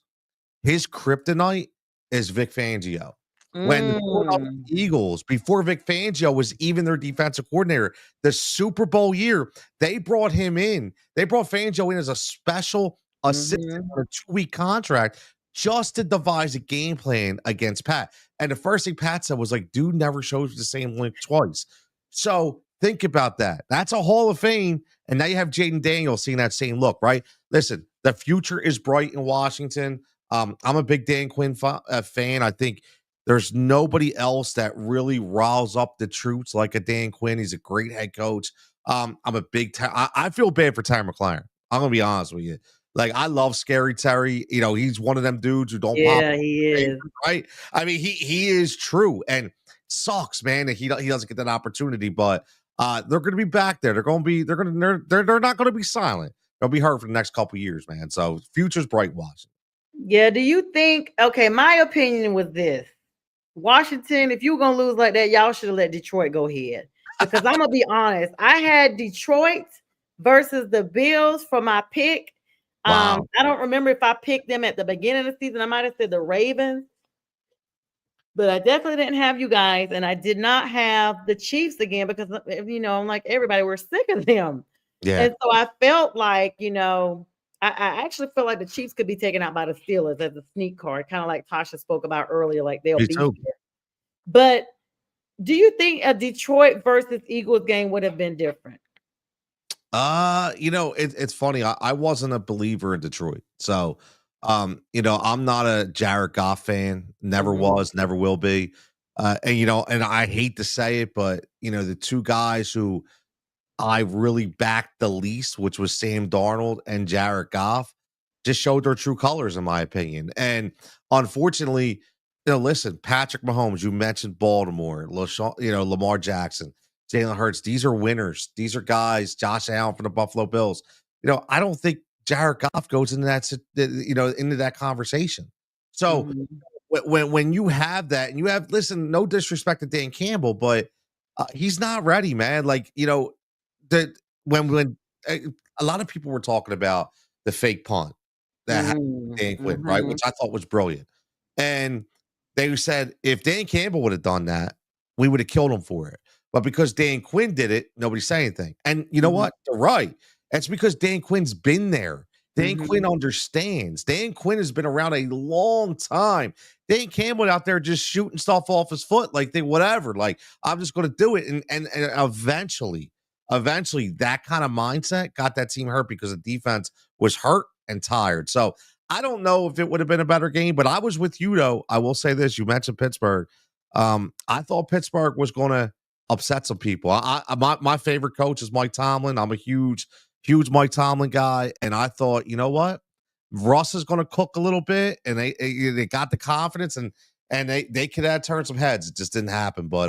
his kryptonite is Vic Fangio. When the Philadelphia
Mm.
Eagles, before Vic Fangio was even their defensive coordinator, the Super Bowl year, they brought him in. They brought Fangio in as a special assistant on a 2-week contract just to devise a game plan against Pat. And the first thing Pat said was like, dude never shows the same link twice. So think about that. That's a Hall of Fame. And now you have Jaden Daniels seeing that same look, right? Listen, the future is bright in Washington. I'm a big Dan Quinn fan. I think there's nobody else that really riles up the troops like a Dan Quinn. He's a great head coach. I'm a big I feel bad for Terry McLaurin. I'm gonna be honest with you. Like, I love Scary Terry. He's one of them dudes who don't pop,
Yeah, he is.
right? I mean, he is true, and sucks, man, that he doesn't get that opportunity. But they're going to be back there. They're not going to be silent. They'll be heard for the next couple years, man. So future's bright, Washington.
Yeah, do you think, okay, my opinion was this. Washington, if you were going to lose like that, y'all should have let Detroit go ahead. Because I'm going to be honest, I had Detroit versus the Bills for my pick.
Wow.
I don't remember if I picked them at the beginning of the season. I might have said the Ravens, but I definitely didn't have you guys, and I did not have the Chiefs again because I'm like everybody, we're sick of them.
Yeah,
And so I felt like, I actually felt like the Chiefs could be taken out by the Steelers as a sneak card, kind of like Tasha spoke about earlier, like they'll
me
be
too.
here. But do you think a Detroit versus Eagles game would have been different?
It's funny. I wasn't a believer in Detroit. So, I'm not a Jared Goff fan. Never
Mhm.
was, never will be. And I hate to say it, but the two guys who I really backed the least, which was Sam Darnold and Jared Goff, just showed their true colors, in my opinion. And unfortunately, listen, Patrick Mahomes, you mentioned Baltimore, Lamar Jackson, Jalen Hurts. These are winners. These are guys. Josh Allen from the Buffalo Bills. I don't think Jared Goff goes into into that conversation. So
Mhm.
when you have that, and listen, no disrespect to Dan Campbell, but he's not ready, man. Like, that when a lot of people were talking about the fake punt that happened with Dan Quinn, right?
Mhm.
Which I thought was brilliant. And they said if Dan Campbell would have done that, we would have killed him for it. But because Dan Quinn did it, nobody said anything. And you know
Mhm.
what? They're right. That's because Dan Quinn's been there. Dan
Mhm.
Quinn understands. Dan Quinn has been around a long time. Dan Campbell out there just shooting stuff off his foot, like whatever. Like, I'm just going to do it. And eventually that kind of mindset got that team hurt because the defense was hurt and tired. So I don't know if it would have been a better game, but I was with you though. I will say this: you mentioned Pittsburgh. I thought Pittsburgh was going to upset some people. My favorite coach is Mike Tomlin. I'm a huge Mike Tomlin guy, and I thought, you know what, Russ is going to cook a little bit, and they got the confidence, and they could have turned some heads. It just didn't happen. But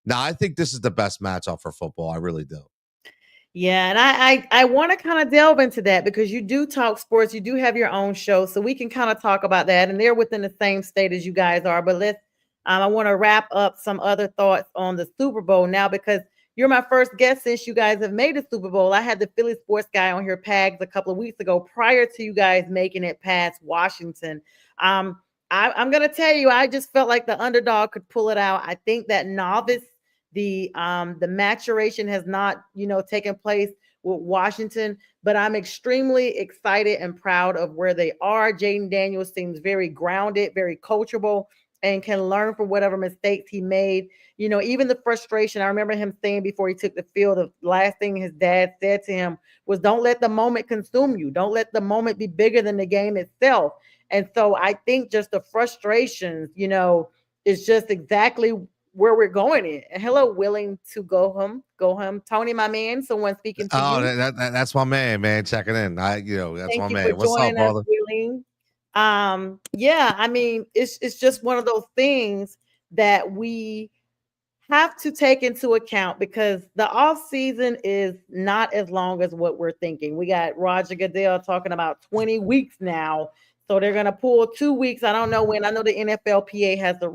now I think this is the best matchup for football. I really do.
Yeah, and I want to kind of delve into that because you do talk sports, you do have your own show, so we can kind of talk about that. And they're within the same state as you guys are. But I want to wrap up some other thoughts on the Super Bowl now because you're my first guest since you guys have made the Super Bowl. I had the Philly sports guy on here, Pags, a couple of weeks ago prior to you guys making it past Washington. I'm gonna tell you, I just felt like the underdog could pull it out. I think that novice the maturation has not taken place with Washington, but I'm extremely excited and proud of where they are. Jaden Daniels seems very grounded, very coachable, and can learn from whatever mistakes he made. Even the frustration, I remember him saying before he took the field, the last thing his dad said to him was, don't let the moment consume you, don't let the moment be bigger than the game itself. And so I think just the frustrations, is just exactly where we're going in. And hello, willing to go home. Tony, my man, someone speaking to
Oh,
you.
that's my man checking in. That's
Thank
my
you for
man. What's up,
joining us,
brother?
Willing. Yeah, I mean, it's just one of those things that we have to take into account because the off season is not as long as what we're thinking. We got Roger Goodell talking about 20 weeks now. So they're going to pull 2 weeks. I don't know when. I know the NFLPA has the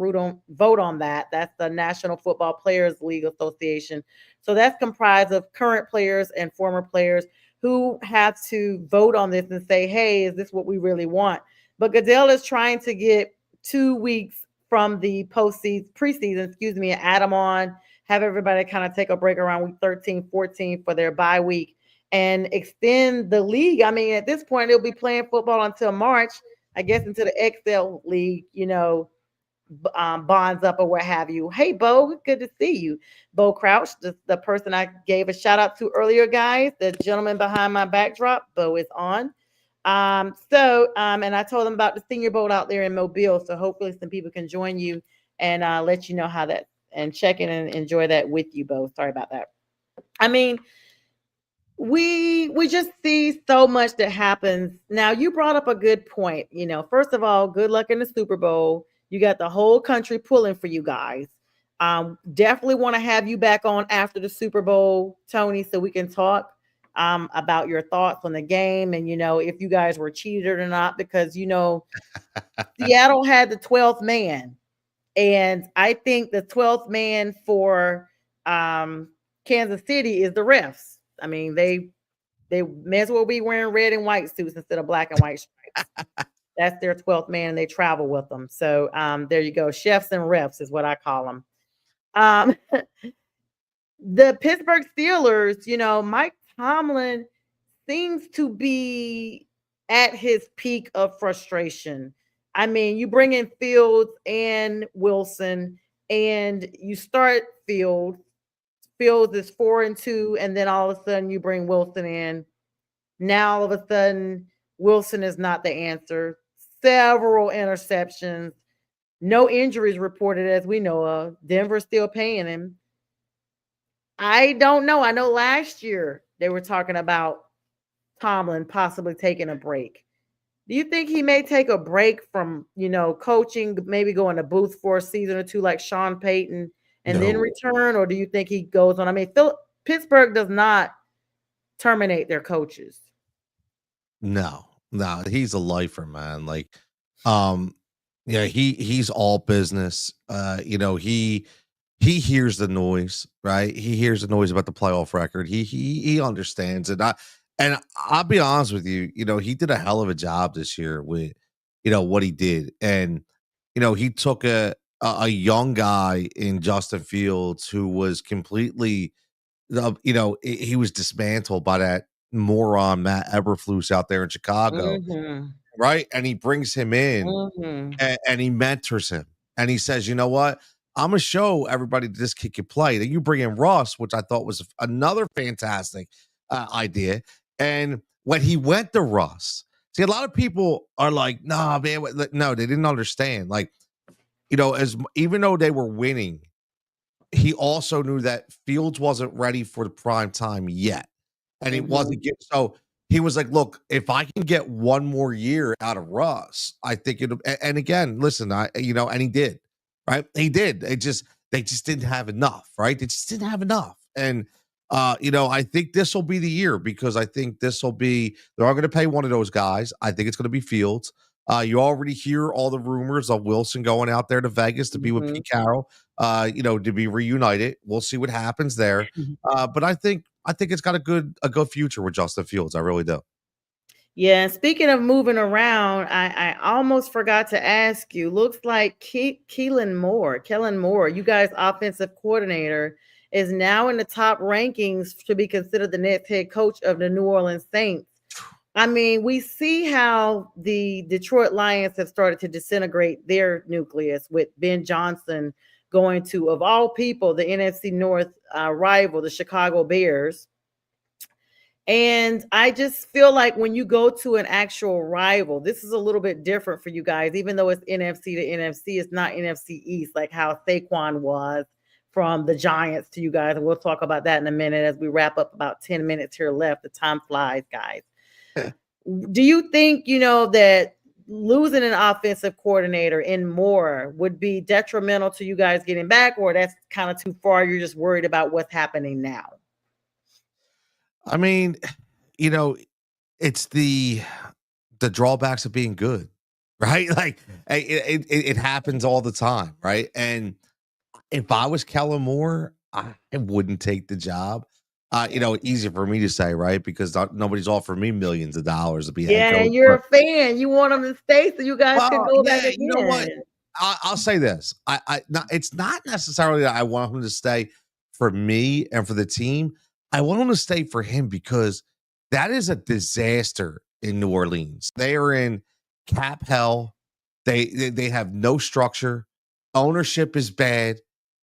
vote on that. That's the National Football Players League Association. So that's comprised of current players and former players who have to vote on this and say, hey, is this what we really want? But Goodell is trying to get 2 weeks from the preseason, and add them on, have everybody kind of take a break around week 13, 14 for their bye week and extend the league. I mean, at this point, they'll be playing football until March, I guess, into the XL league, bonds up or what have you. Hey, Bo, good to see you. Bo Crouch, the person I gave a shout out to earlier, guys, the gentleman behind my backdrop. Bo is on. And I told them about the senior boat out there in Mobile. So hopefully some people can join you and let you know how that and check in and enjoy that with you, Bo. Sorry about that. I mean, we just see so much that happens. Now, you brought up a good point. First of all, good luck in the Super Bowl. You got the whole country pulling for you guys. Definitely want to have you back on after the Super Bowl, Tony, so we can talk about your thoughts on the game and, if you guys were cheated or not, because, Seattle had the 12th man. And I think the 12th man for Kansas City is the refs. I mean, they may as well be wearing red and white suits instead of black and white stripes. That's their 12th man, and they travel with them. So there you go. Chefs and refs is what I call them. The Pittsburgh Steelers, Mike Tomlin seems to be at his peak of frustration. I mean, you bring in Fields and Wilson, and you start Fields. Fields is 4-2, and then all of a sudden you bring Wilson in. Now all of a sudden Wilson is not the answer. Several interceptions, no injuries reported as we know of. Denver's still paying him. I don't know. I know last year they were talking about Tomlin possibly taking a break. Do you think he may take a break from, coaching, maybe go in a booth for a season or two like Sean Payton and then
No.
return? Or do you think he goes on? I mean, Pittsburgh does not terminate their coaches.
No, he's a lifer, man. Um, yeah, he's all business. He hears the noise, right? He hears the noise about the playoff record. He understands it. I'll be honest with you, he did a hell of a job this year with, what he did. And, he took a young guy in Justin Fields who was completely, he was dismantled by that moron Matt Eberflus out there in Chicago,
Mm-hmm.
right? And he brings him in
Mm-hmm.
and he mentors him. And he says, you know what? I'm gonna show everybody this kid can play. Then you bring in Russ, which I thought was another fantastic idea. And when he went to Russ, see, a lot of people are like, "Nah, man, no, they didn't understand." Like, even though they were winning, he also knew that Fields wasn't ready for the prime time yet, and it wasn't get so. He was like, "Look, if I can get one more year out of Russ, I think it'll." And again, listen, and he did, right? He did. They just didn't have enough, right? They just didn't have enough, and I think this will be the year because I think this will be. They're all going to pay one of those guys. I think it's going to be Fields. You already hear all the rumors of Wilson going out there to Vegas to be with Pete Carroll. To be reunited. We'll see what happens there. But I think it's got a good future with Justin Fields. I really do.
Yeah, and speaking of moving around, I almost forgot to ask you. Looks like Kellen Moore, you guys' offensive coordinator, is now in the top rankings to be considered the next head coach of the New Orleans Saints. I mean, we see how the Detroit Lions have started to disintegrate their nucleus with Ben Johnson going to, of all people, the NFC North rival, the Chicago Bears. And I just feel like when you go to an actual rival, this is a little bit different for you guys, even though it's NFC to NFC, it's not NFC East like how Saquon was from the Giants to you guys. And we'll talk about that in a minute as we wrap up about 10 minutes here left. The time flies, guys. Do you think, that losing an offensive coordinator in Moore would be detrimental to you guys getting back, or that's kind of too far? You're just worried about what's happening now?
I mean, you know, it's the drawbacks of being good, right? Like it happens all the time, right? And if I was Kellen Moore, I wouldn't take the job. Easier for me to say, right? Because nobody's offered me millions of dollars to be head
Yeah,
coach.
and you're a fan. You want them to stay so you guys can
Well,
go back
yeah, you know what?
again.
I'll say this. It's not necessarily that I want him to stay for me and for the team. I want him to stay for him because that is a disaster in New Orleans. They are in cap hell. They have no structure. Ownership is bad.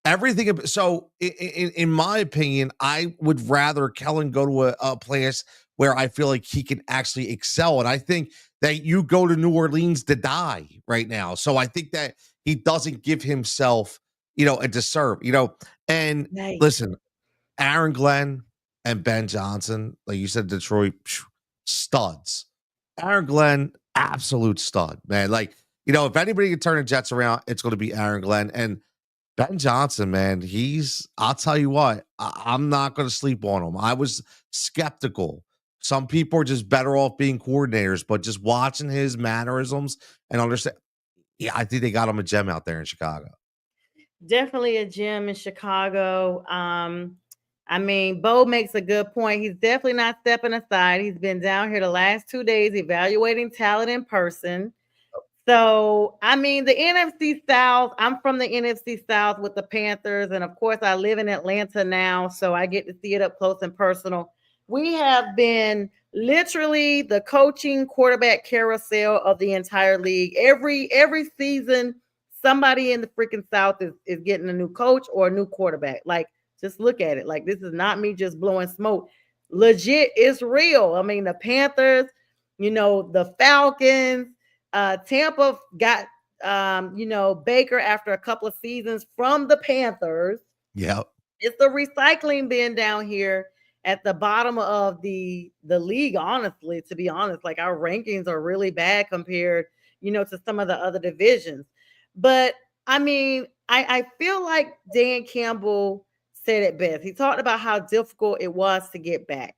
Everything. So, in my opinion, I would rather Kellen go to a place where I feel like he can actually excel. And I think that you go to New Orleans to die right now. So I think that he doesn't give himself, a deserve, and
Nice.
listen, Aaron Glenn and Ben Johnson, like you said, Detroit studs. Aaron Glenn, absolute stud, man. Like, if anybody can turn the Jets around, it's going to be Aaron Glenn. And Ben Johnson, man, I'll tell you what, I'm not going to sleep on him. I was skeptical. Some people are just better off being coordinators, but just watching his mannerisms and understand, yeah, I think they got him a gem out there in Chicago.
Definitely a gym in Chicago. I mean, Bo makes a good point. He's definitely not stepping aside. He's been down here the last 2 days evaluating talent in person. So, I mean, the NFC South, I'm from the NFC South with the Panthers. And of course, I live in Atlanta now. So I get to see it up close and personal. We have been literally the coaching quarterback carousel of the entire league. Every season, somebody in the freaking South is getting a new coach or a new quarterback. Like, just look at it. Like, this is not me just blowing smoke. Legit, it's real. I mean, the Panthers, the Falcons, Tampa got Baker after a couple of seasons from the Panthers.
Yep.
It's the recycling bin down here at the bottom of the league, honestly, to be honest. Like, our rankings are really bad compared, to some of the other divisions. But I mean, I feel like Dan Campbell said it best. He talked about how difficult it was to get back.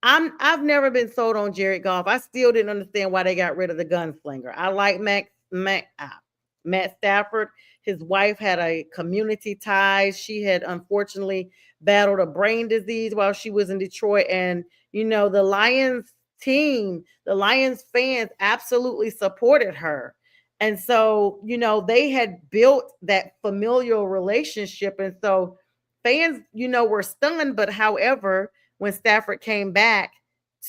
I've never been sold on Jared Goff. I still didn't understand why they got rid of the gunslinger. I like Matt Stafford. His wife had a community ties. She had unfortunately battled a brain disease while she was in Detroit. And, the Lions team, the Lions fans absolutely supported her. And so, they had built that familial relationship. And so fans, were stunned. But however, when Stafford came back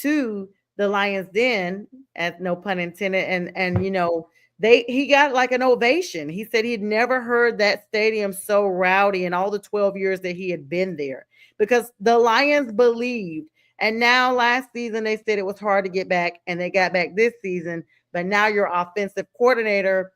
to the Lions Den, as no pun intended, and he got like an ovation. He said he'd never heard that stadium so rowdy in all the 12 years that he had been there because the Lions believed. And now last season they said it was hard to get back, and they got back this season. But now your offensive coordinator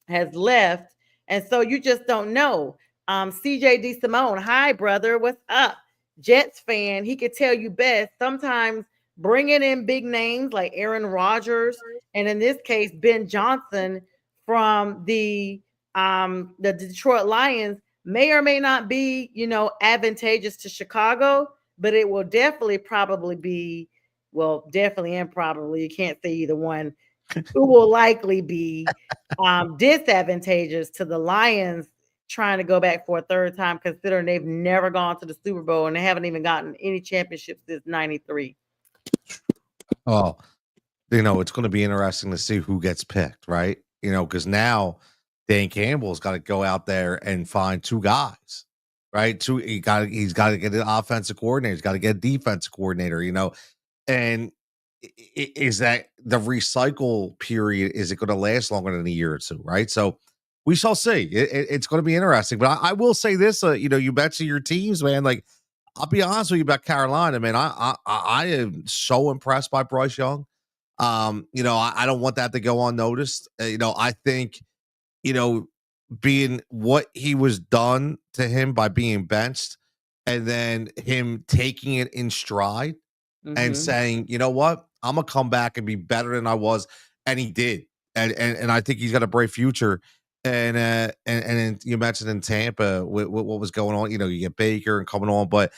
has left, and so you just don't know. CJ DeSimone, hi brother, what's up? Jets fan, he could tell you best. Sometimes bringing in big names like Aaron Rodgers, and in this case Ben Johnson from the Detroit Lions may or may not be, advantageous to Chicago, but it will definitely probably be, well, definitely and probably, you can't say either one, who will likely be disadvantageous to the Lions trying to go back for a third time, considering they've never gone to the Super Bowl and they haven't even gotten any championships since '93.
Oh, it's going to be interesting to see who gets picked, right? Because now Dan Campbell's got to go out there and find two guys, right? He's got to get an offensive coordinator. He's got to get a defensive coordinator, and is that the recycle period? Is it going to last longer than a year or two? Right. So we shall see. It's going to be interesting. But I will say this, you mentioned your teams, man. Like, I'll be honest with you about Carolina, man. I am so impressed by Bryce Young. I don't want that to go unnoticed. I think, you know, being what he was done to him by being benched and then him taking it in stride and
Mhm.
saying, you know what, I'm gonna come back and be better than I was, and he did, and I think he's got a bright future. And you mentioned in Tampa with what was going on, you get Baker and coming on, but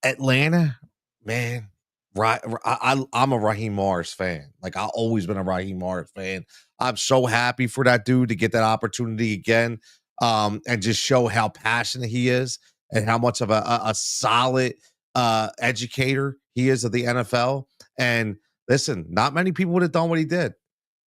Atlanta, man, right? I'm a Raheem Morris fan. Like I've always been a Raheem Morris fan. I'm so happy for that dude to get that opportunity again, and just show how passionate he is and how much of a solid educator he is of the NFL. And listen, not many people would have done what he did.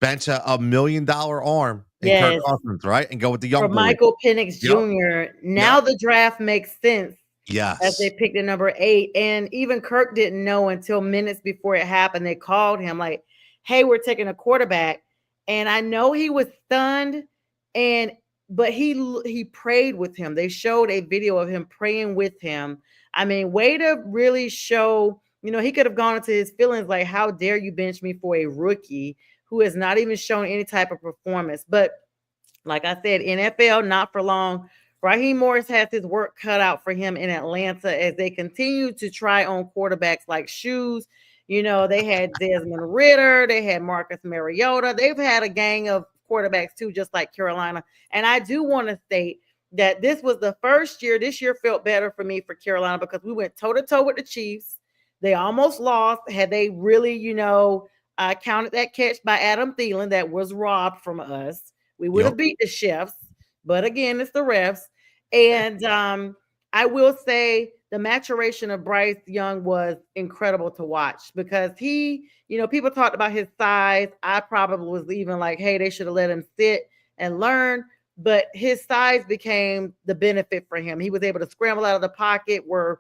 Bench a $1 million arm in Kirk
Yes.
Cousins, right? And go with the
For
young boy.
Michael Penix
Yep.
Jr.
Yep.
Now the draft makes sense as they
Yes.
picked at number 8. And even Kirk didn't know until minutes before it happened. They called him like, hey, we're taking a quarterback. And I know he was stunned, but he prayed with him. They showed a video of him praying with him. I mean, way to really show, he could have gone into his feelings like, how dare you bench me for a rookie who has not even shown any type of performance. But like I said, NFL, not for long. Raheem Morris has his work cut out for him in Atlanta as they continue to try on quarterbacks like shoes. They had Desmond Ritter, they had Marcus Mariota. They've had a gang of quarterbacks too, just like Carolina. And I do want to state that this was the first year. This year felt better for me for Carolina because we went toe to toe with the Chiefs. They almost lost. Had they really, counted that catch by Adam Thielen that was robbed from us, we would
Yep.
have beat the chefs, but again, it's the refs. And I will say the maturation of Bryce Young was incredible to watch because people talked about his size. I probably was even like, hey, they should have let him sit and learn. But his size became the benefit for him. He was able to scramble out of the pocket where,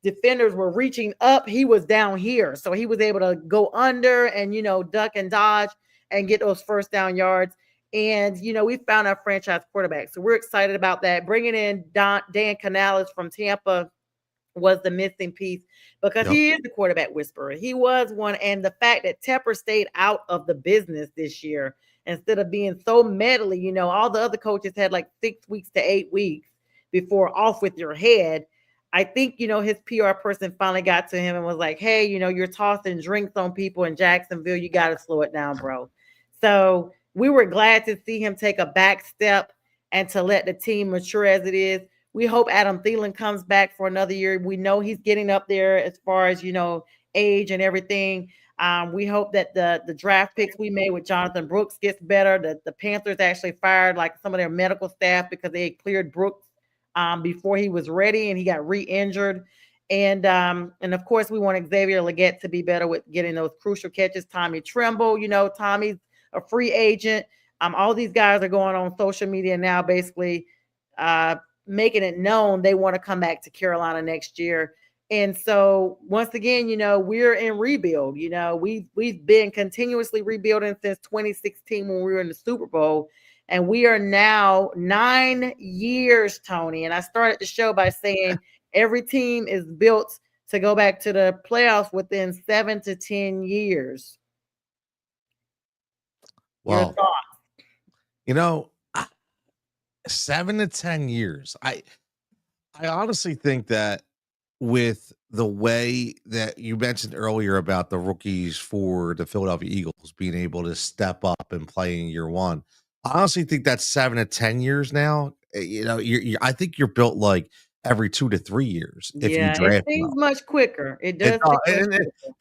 defenders were reaching up. He was down here. So he was able to go under and, duck and dodge and get those first down yards. And, we found our franchise quarterback. So we're excited about that. Bringing in Dan Canales from Tampa was the missing piece because
Yep.
he is the quarterback whisperer. He was one. And the fact that Tepper stayed out of the business this year instead of being so medley, all the other coaches had like 6 weeks to 8 weeks before off with your head. I think, his PR person finally got to him and was like, hey, you're tossing drinks on people in Jacksonville. You got to slow it down, bro. So we were glad to see him take a back step and to let the team mature as it is. We hope Adam Thielen comes back for another year. We know he's getting up there as far as, age and everything. We hope that the draft picks we made with Jonathan Brooks gets better, that the Panthers actually fired like some of their medical staff because they had cleared Brooks before he was ready and he got re-injured. And of course, we want Xavier Legette to be better with getting those crucial catches. Tommy Tremble, Tommy's a free agent. All these guys are going on social media now, basically making it known they want to come back to Carolina next year. And so once again, we're in rebuild. We've been continuously rebuilding since 2016 when we were in the Super Bowl. And we are now 9 years, Tony. And I started the show by saying every team is built to go back to the playoffs within 7 to 10 years. Your
Well,
thoughts?
7 to 10 years. I honestly think that with the way that you mentioned earlier about the rookies for the Philadelphia Eagles being able to step up and play in year one, I honestly think that's 7 to 10 years now. I think you're built like every 2 to 3 years if you
Yeah, it
draft
seems
well.
much quicker. It
It
does seem much
and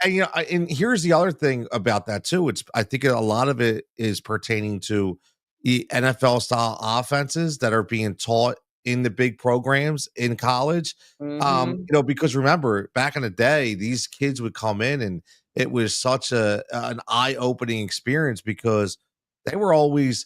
quicker.
and here's the other thing about that too. I think a lot of it is pertaining to the NFL style offenses that are being taught in the big programs in college.
Mhm.
Because remember back in the day, these kids would come in and it was such an eye-opening experience because they were always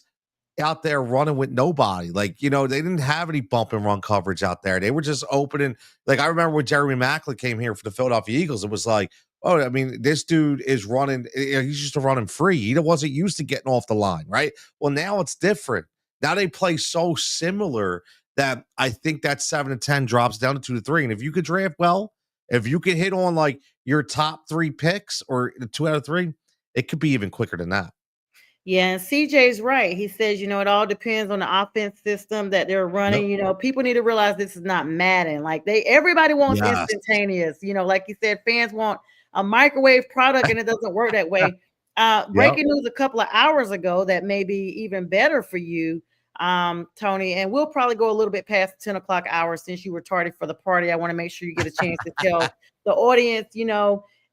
out there running with nobody. Like, they didn't have any bump and run coverage out there. They were just opening. Like, I remember when Jeremy Maclin came here for the Philadelphia Eagles, it was like, oh, I mean, this dude is running. He's just running free. He wasn't used to getting off the line, right? Well, now it's different. Now they play so similar that I think that 7 to 10 drops down to 2 to 3. And if you could draft well, if you could hit on like your top 3 picks or 2 out of 3, it could be even quicker than that.
Yeah, and CJ's right. He says, it all depends on the offense system that they're
Yep.
running. People need to realize this is not Madden. Like everybody wants
Yes.
instantaneous. Like you said, fans want a microwave product, and it doesn't work that way.
Yep.
Breaking news a couple of hours ago that may be even better for you, Tony. And we'll probably go a little bit past the 10 o'clock hour since you were tardy for the party. I want to make sure you get a chance to tell the audience,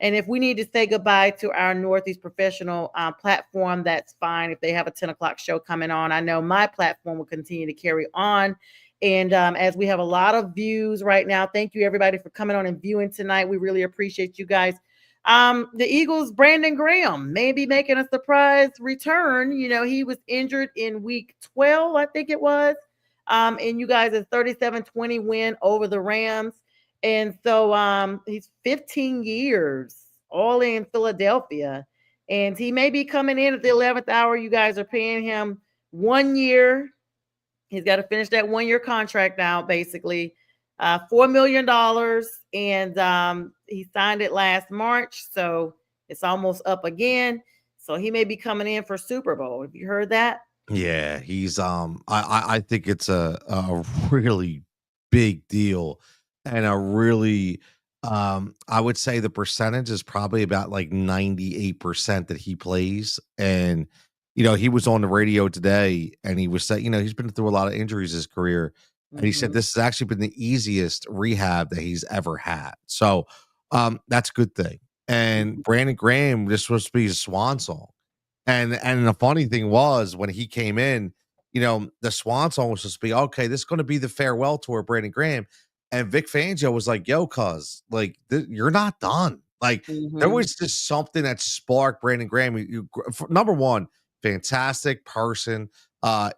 and if we need to say goodbye to our Northeast Professional platform, that's fine. If they have a 10 o'clock show coming on, I know my platform will continue to carry on. And as we have a lot of views right now, thank you everybody for coming on and viewing tonight. We really appreciate you guys. The Eagles, Brandon Graham, may be making a surprise return. He was injured in week 12, I think it was. And you guys, a 37-20 win over the Rams. And so he's 15 years all in Philadelphia. And he may be coming in at the 11th hour. You guys are paying him 1 year. He's got to finish that 1-year contract now, basically. $4 million. And he signed it last March. So it's almost up again. So he may be coming in for Super Bowl. Have you heard that?
Yeah, he's I think it's a really big deal, and a really I would say the percentage is probably about like 98% that he plays. And he was on the radio today and he was saying, he's been through a lot of injuries his career. And he said this has actually been the easiest rehab that he's ever had. So that's a good thing. And Brandon Graham, this was supposed to be his swan song. And the funny thing was when he came in, the swan song was supposed to be, okay, this is going to be the farewell tour of Brandon Graham. And Vic Fangio was like, yo, cuz, like, you're not done. Like, there was just something that sparked Brandon Graham. Number one, fantastic person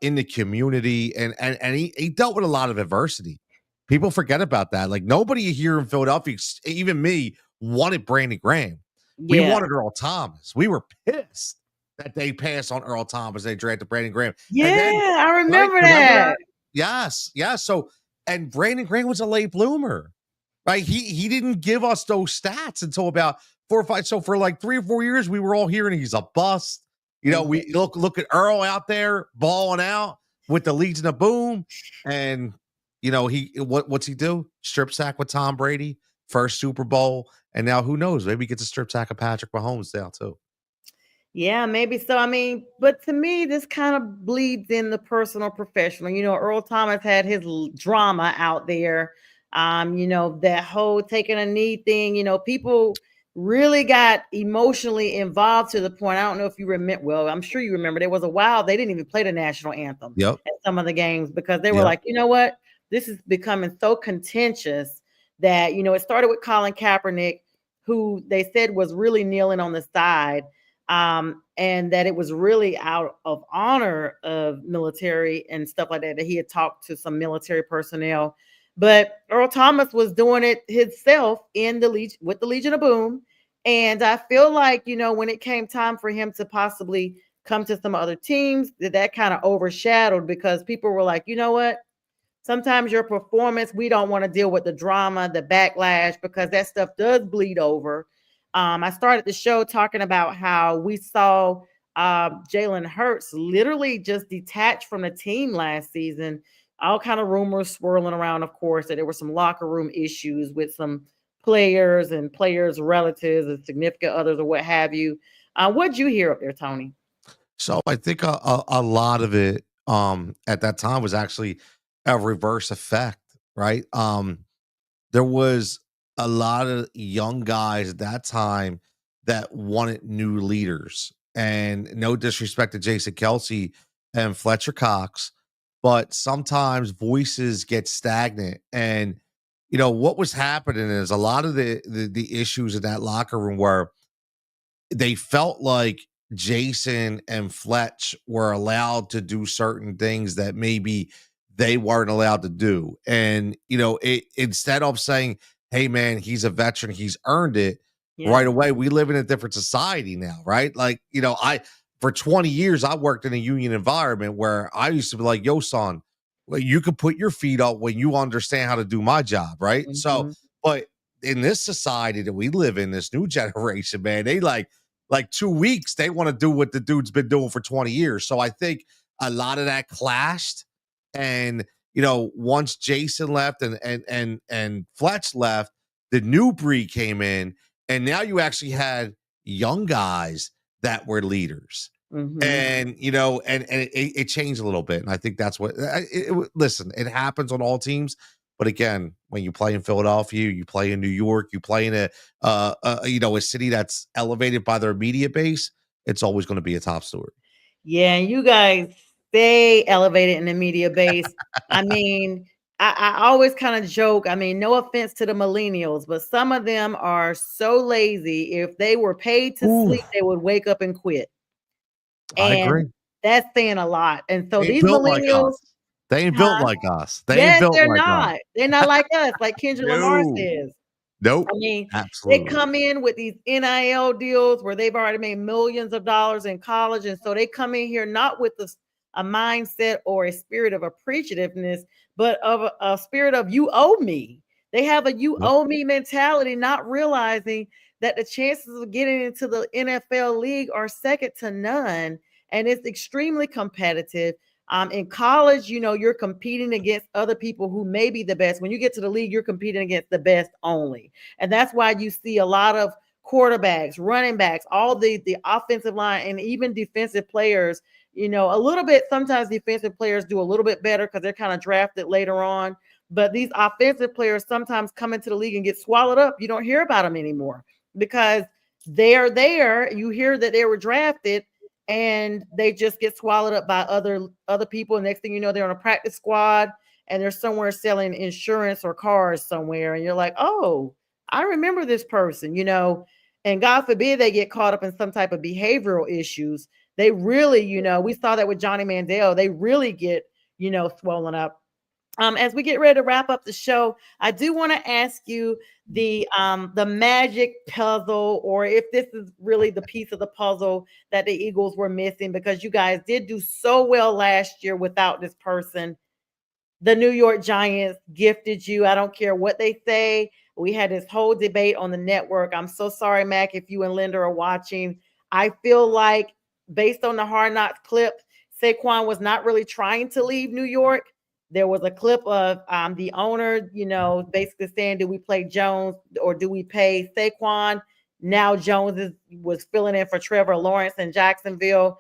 in the community. And he dealt with a lot of adversity. People forget about that. Like, nobody here in Philadelphia, even me, wanted Brandon Graham. We wanted Earl Thomas. We were pissed that they passed on Earl Thomas. They drafted Brandon Graham.
Yeah,
and then,
I remember that.
Yes. So, and Brandon Graham was a late bloomer, right? He didn't give us those stats until about 4 or 5. So for like 3 or 4 years, we were all hearing he's a bust. We look at Earl out there balling out with the Legion of Boom, and what's he do? Strip sack with Tom Brady, first Super Bowl, and now who knows? Maybe he gets a strip sack of Patrick Mahomes now too.
Yeah, maybe so. I mean, but to me, this kind of bleeds in the personal professional. Earl Thomas had his drama out there. That whole taking a knee thing, people really got emotionally involved to the point. I don't know if you remember. Well, I'm sure you remember. There was a while they didn't even play the national anthem at some of the games because they were like, you know what? This is becoming so contentious that, it started with Colin Kaepernick, who they said was really kneeling on the side. And that it was really out of honor of military and stuff like that he had talked to some military personnel. But Earl Thomas was doing it himself in with the Legion of Boom. And I feel like, when it came time for him to possibly come to some other teams, that kind of overshadowed because people were like, you know what? Sometimes your performance, we don't want to deal with the drama, the backlash, because that stuff does bleed over. I started the show talking about how we saw Jalen Hurts literally just detached from the team last season. All kind of rumors swirling around, of course, that there were some locker room issues with some players and players' relatives and significant others or what have you. What'd you hear up there, Tony?
So I think a lot of it at that time was actually a reverse effect, right? There was a lot of young guys at that time that wanted new leaders. And no disrespect to Jason Kelsey and Fletcher Cox, but sometimes voices get stagnant. And what was happening is a lot of the issues in that locker room were they felt like Jason and Fletch were allowed to do certain things that maybe they weren't allowed to do. And, instead of saying, hey, man, he's a veteran, he's earned it right away. We live in a different society now, right? Like, for 20 years, I worked in a union environment where I used to be like, yo, son, well, you can put your feet up when you understand how to do my job, right? So,
Mhm.
but in this society that we live in, this new generation, man, they like 2 weeks, they want to do what the dude's been doing for 20 years. So I think a lot of that clashed. And once Jason left and Fletch left, the new breed came in, and now you actually had young guys that were leaders.
Mhm.
And it changed a little bit, and I think that's what. Listen, it happens on all teams, but again, when you play in Philadelphia, you play in New York, you play in a city that's elevated by their media base, it's always going to be a top story.
Yeah, and you guys stay elevated in the media base. I mean, I always kind of joke. I mean, no offense to the millennials, but some of them are so lazy. If they were paid to
Ooh,
sleep, they would wake up and quit.
I
And
agree.
that's saying a lot. And so
They ain't
these
built like
millennials,
us. They ain't built
huh?
like us. They ain't
Yes,
built
they're
like us.
not. They're not like us, like Kendra Lamar
No,
says. I
nope,
mean, they
absolutely.
come in with these NIL deals where they've already made millions of dollars in college. And so they come in here not with a mindset or a spirit of appreciativeness, but of a spirit of you owe me. They have a you
Yep.
owe me mentality, not realizing that the chances of getting into the NFL league are second to none. And it's extremely competitive. In college, you're competing against other people who may be the best. When you get to the league, you're competing against the best only. And that's why you see a lot of quarterbacks, running backs, all the offensive line, and even defensive players. A little bit, sometimes defensive players do a little bit better because they're kind of drafted later on. But these offensive players sometimes come into the league and get swallowed up. You don't hear about them anymore because they're there. You hear that they were drafted and they just get swallowed up by other people. Next thing you know, they're on a practice squad and they're somewhere selling insurance or cars somewhere. And you're like, oh, I remember this person, and God forbid they get caught up in some type of behavioral issues. They really, we saw that with Johnny Mandel. They really get, swollen up. As we get ready to wrap up the show, I do want to ask you the magic puzzle, or if this is really the piece of the puzzle that the Eagles were missing, because you guys did do so well last year without this person. The New York Giants gifted you. I don't care what they say. We had this whole debate on the network. I'm so sorry, Mac, if you and Linda are watching. I feel like, based on the Hard Knocks clip, Saquon was not really trying to leave New York. There was a clip of the owner, basically saying, do we play Jones or do we pay Saquon? Now Jones was filling in for Trevor Lawrence in Jacksonville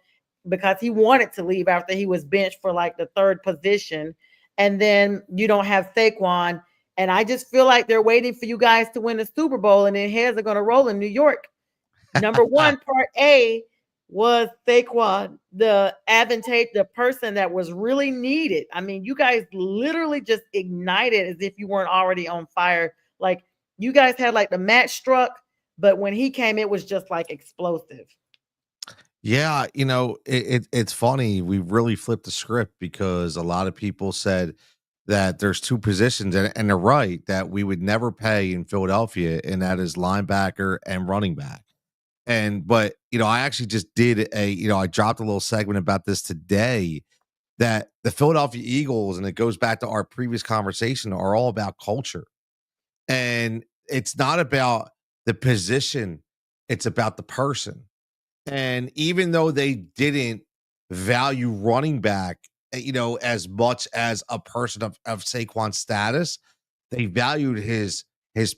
because he wanted to leave after he was benched for like the third position. And then you don't have Saquon. And I just feel like they're waiting for you guys to win the Super Bowl, and then heads are going to roll in New York. Number one, part A was Saquon, the person that was really needed. I mean, you guys literally just ignited as if you weren't already on fire. Like, you guys had like the match struck, but when he came, it was just like explosive.
Yeah, it's funny. We really flipped the script because a lot of people said that there's two positions, and they're right, that we would never pay in Philadelphia, and that is linebacker and running back. But I actually just did I dropped a little segment about this today, that the Philadelphia Eagles, and it goes back to our previous conversation, are all about culture. And it's not about the position, it's about the person. And even though they didn't value running back, as much as a person of Saquon's status, they valued his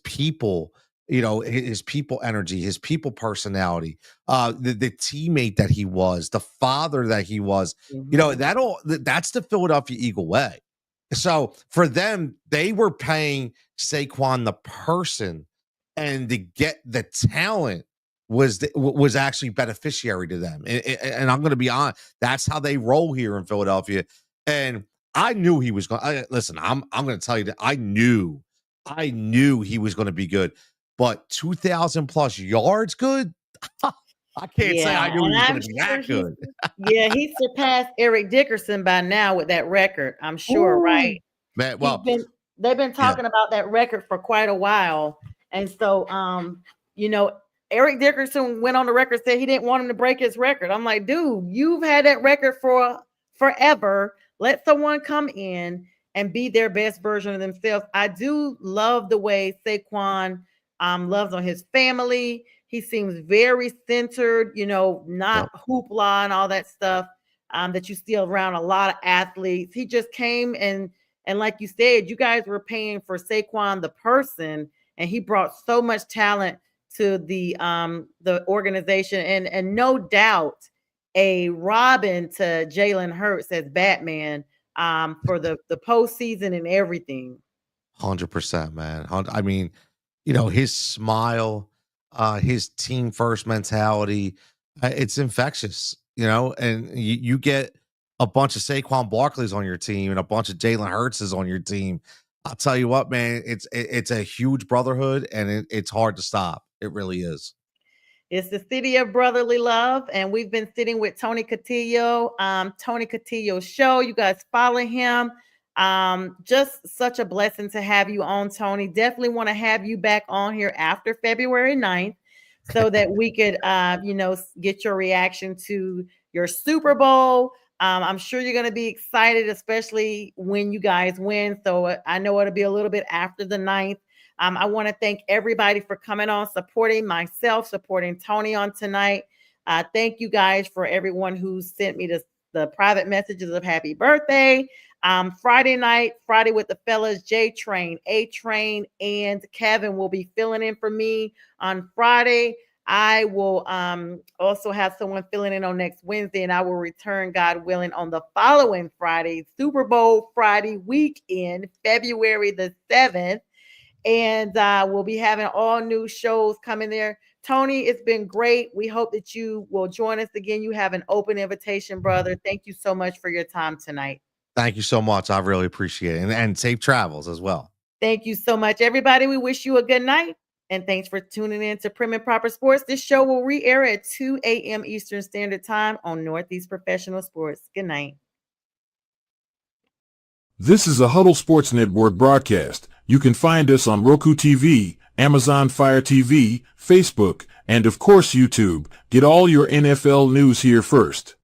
people, his people energy, his people personality, the teammate that he was, the father that he was.
Mhm.
That's the Philadelphia Eagle way. So for them, they were paying Saquon the person, and to get the talent was actually beneficiary to them. And I'm going to be honest, that's how they roll here in Philadelphia. And I knew he was going. Listen, I'm going to tell you that I knew he was going to be good. But 2,000 plus yards, good. I can't say I
Yeah,
knew he
and
was going
I'm
to be
sure
that good.
he surpassed Eric Dickerson by now with that record, I'm sure, right?
Ooh, man.
He's
Well,
been They've been
yeah.
talking about that record for quite a while. And so you know, Eric Dickerson went on the record, said he didn't want him to break his record. I'm like, dude, you've had that record for forever. let someone come in and be their best version of themselves. I do love the way Saquon loves on his family. He seems very centered, not
Yep.
hoopla and all that stuff that you see around a lot of athletes. He just came and like you said, you guys were paying for Saquon the person, and he brought so much talent to the organization, and no doubt a Robin to Jalen Hurts as Batman for the postseason and everything.
100%, man. I mean, his smile, his team first mentality, it's infectious, and you get a bunch of Saquon Barkley's on your team and a bunch of Jalen Hurts is on your team. I'll tell you what, man, it's a huge brotherhood, and it's hard to stop. It really is.
It's the city of brotherly love, and we've been sitting with Tony Cutillo, Tony Cutillo Show. You guys follow him. Just such a blessing to have you on, Tony. Definitely want to have you back on here after February 9th so that we could, get your reaction to your Super Bowl. I'm sure you're going to be excited, especially when you guys win. So I know it'll be a little bit after the 9th. I want to thank everybody for coming on, supporting myself, supporting Tony on tonight. Thank you guys for everyone who sent me the private messages of happy birthday. Friday night, Friday with the fellas, J Train, A Train, and Kevin will be filling in for me on Friday. I will also have someone filling in on next Wednesday, and I will return, God willing, on the following Friday, Super Bowl Friday weekend, February the 7th. And we'll be having all new shows coming there. Tony, it's been great. We hope that you will join us again. You have an open invitation, brother. Thank you so much for your time tonight.
Thank you so much. I really appreciate it. And safe travels as well.
Thank you so much, everybody. We wish you a good night. And thanks for tuning in to Prim and Proper Sports. This show will re-air at 2 a.m. Eastern Standard Time on Northeast Professional Sports. Good night.
This is a Huddle Sports Network broadcast. You can find us on Roku TV, Amazon Fire TV, Facebook, and of course YouTube. Get all your NFL news here first.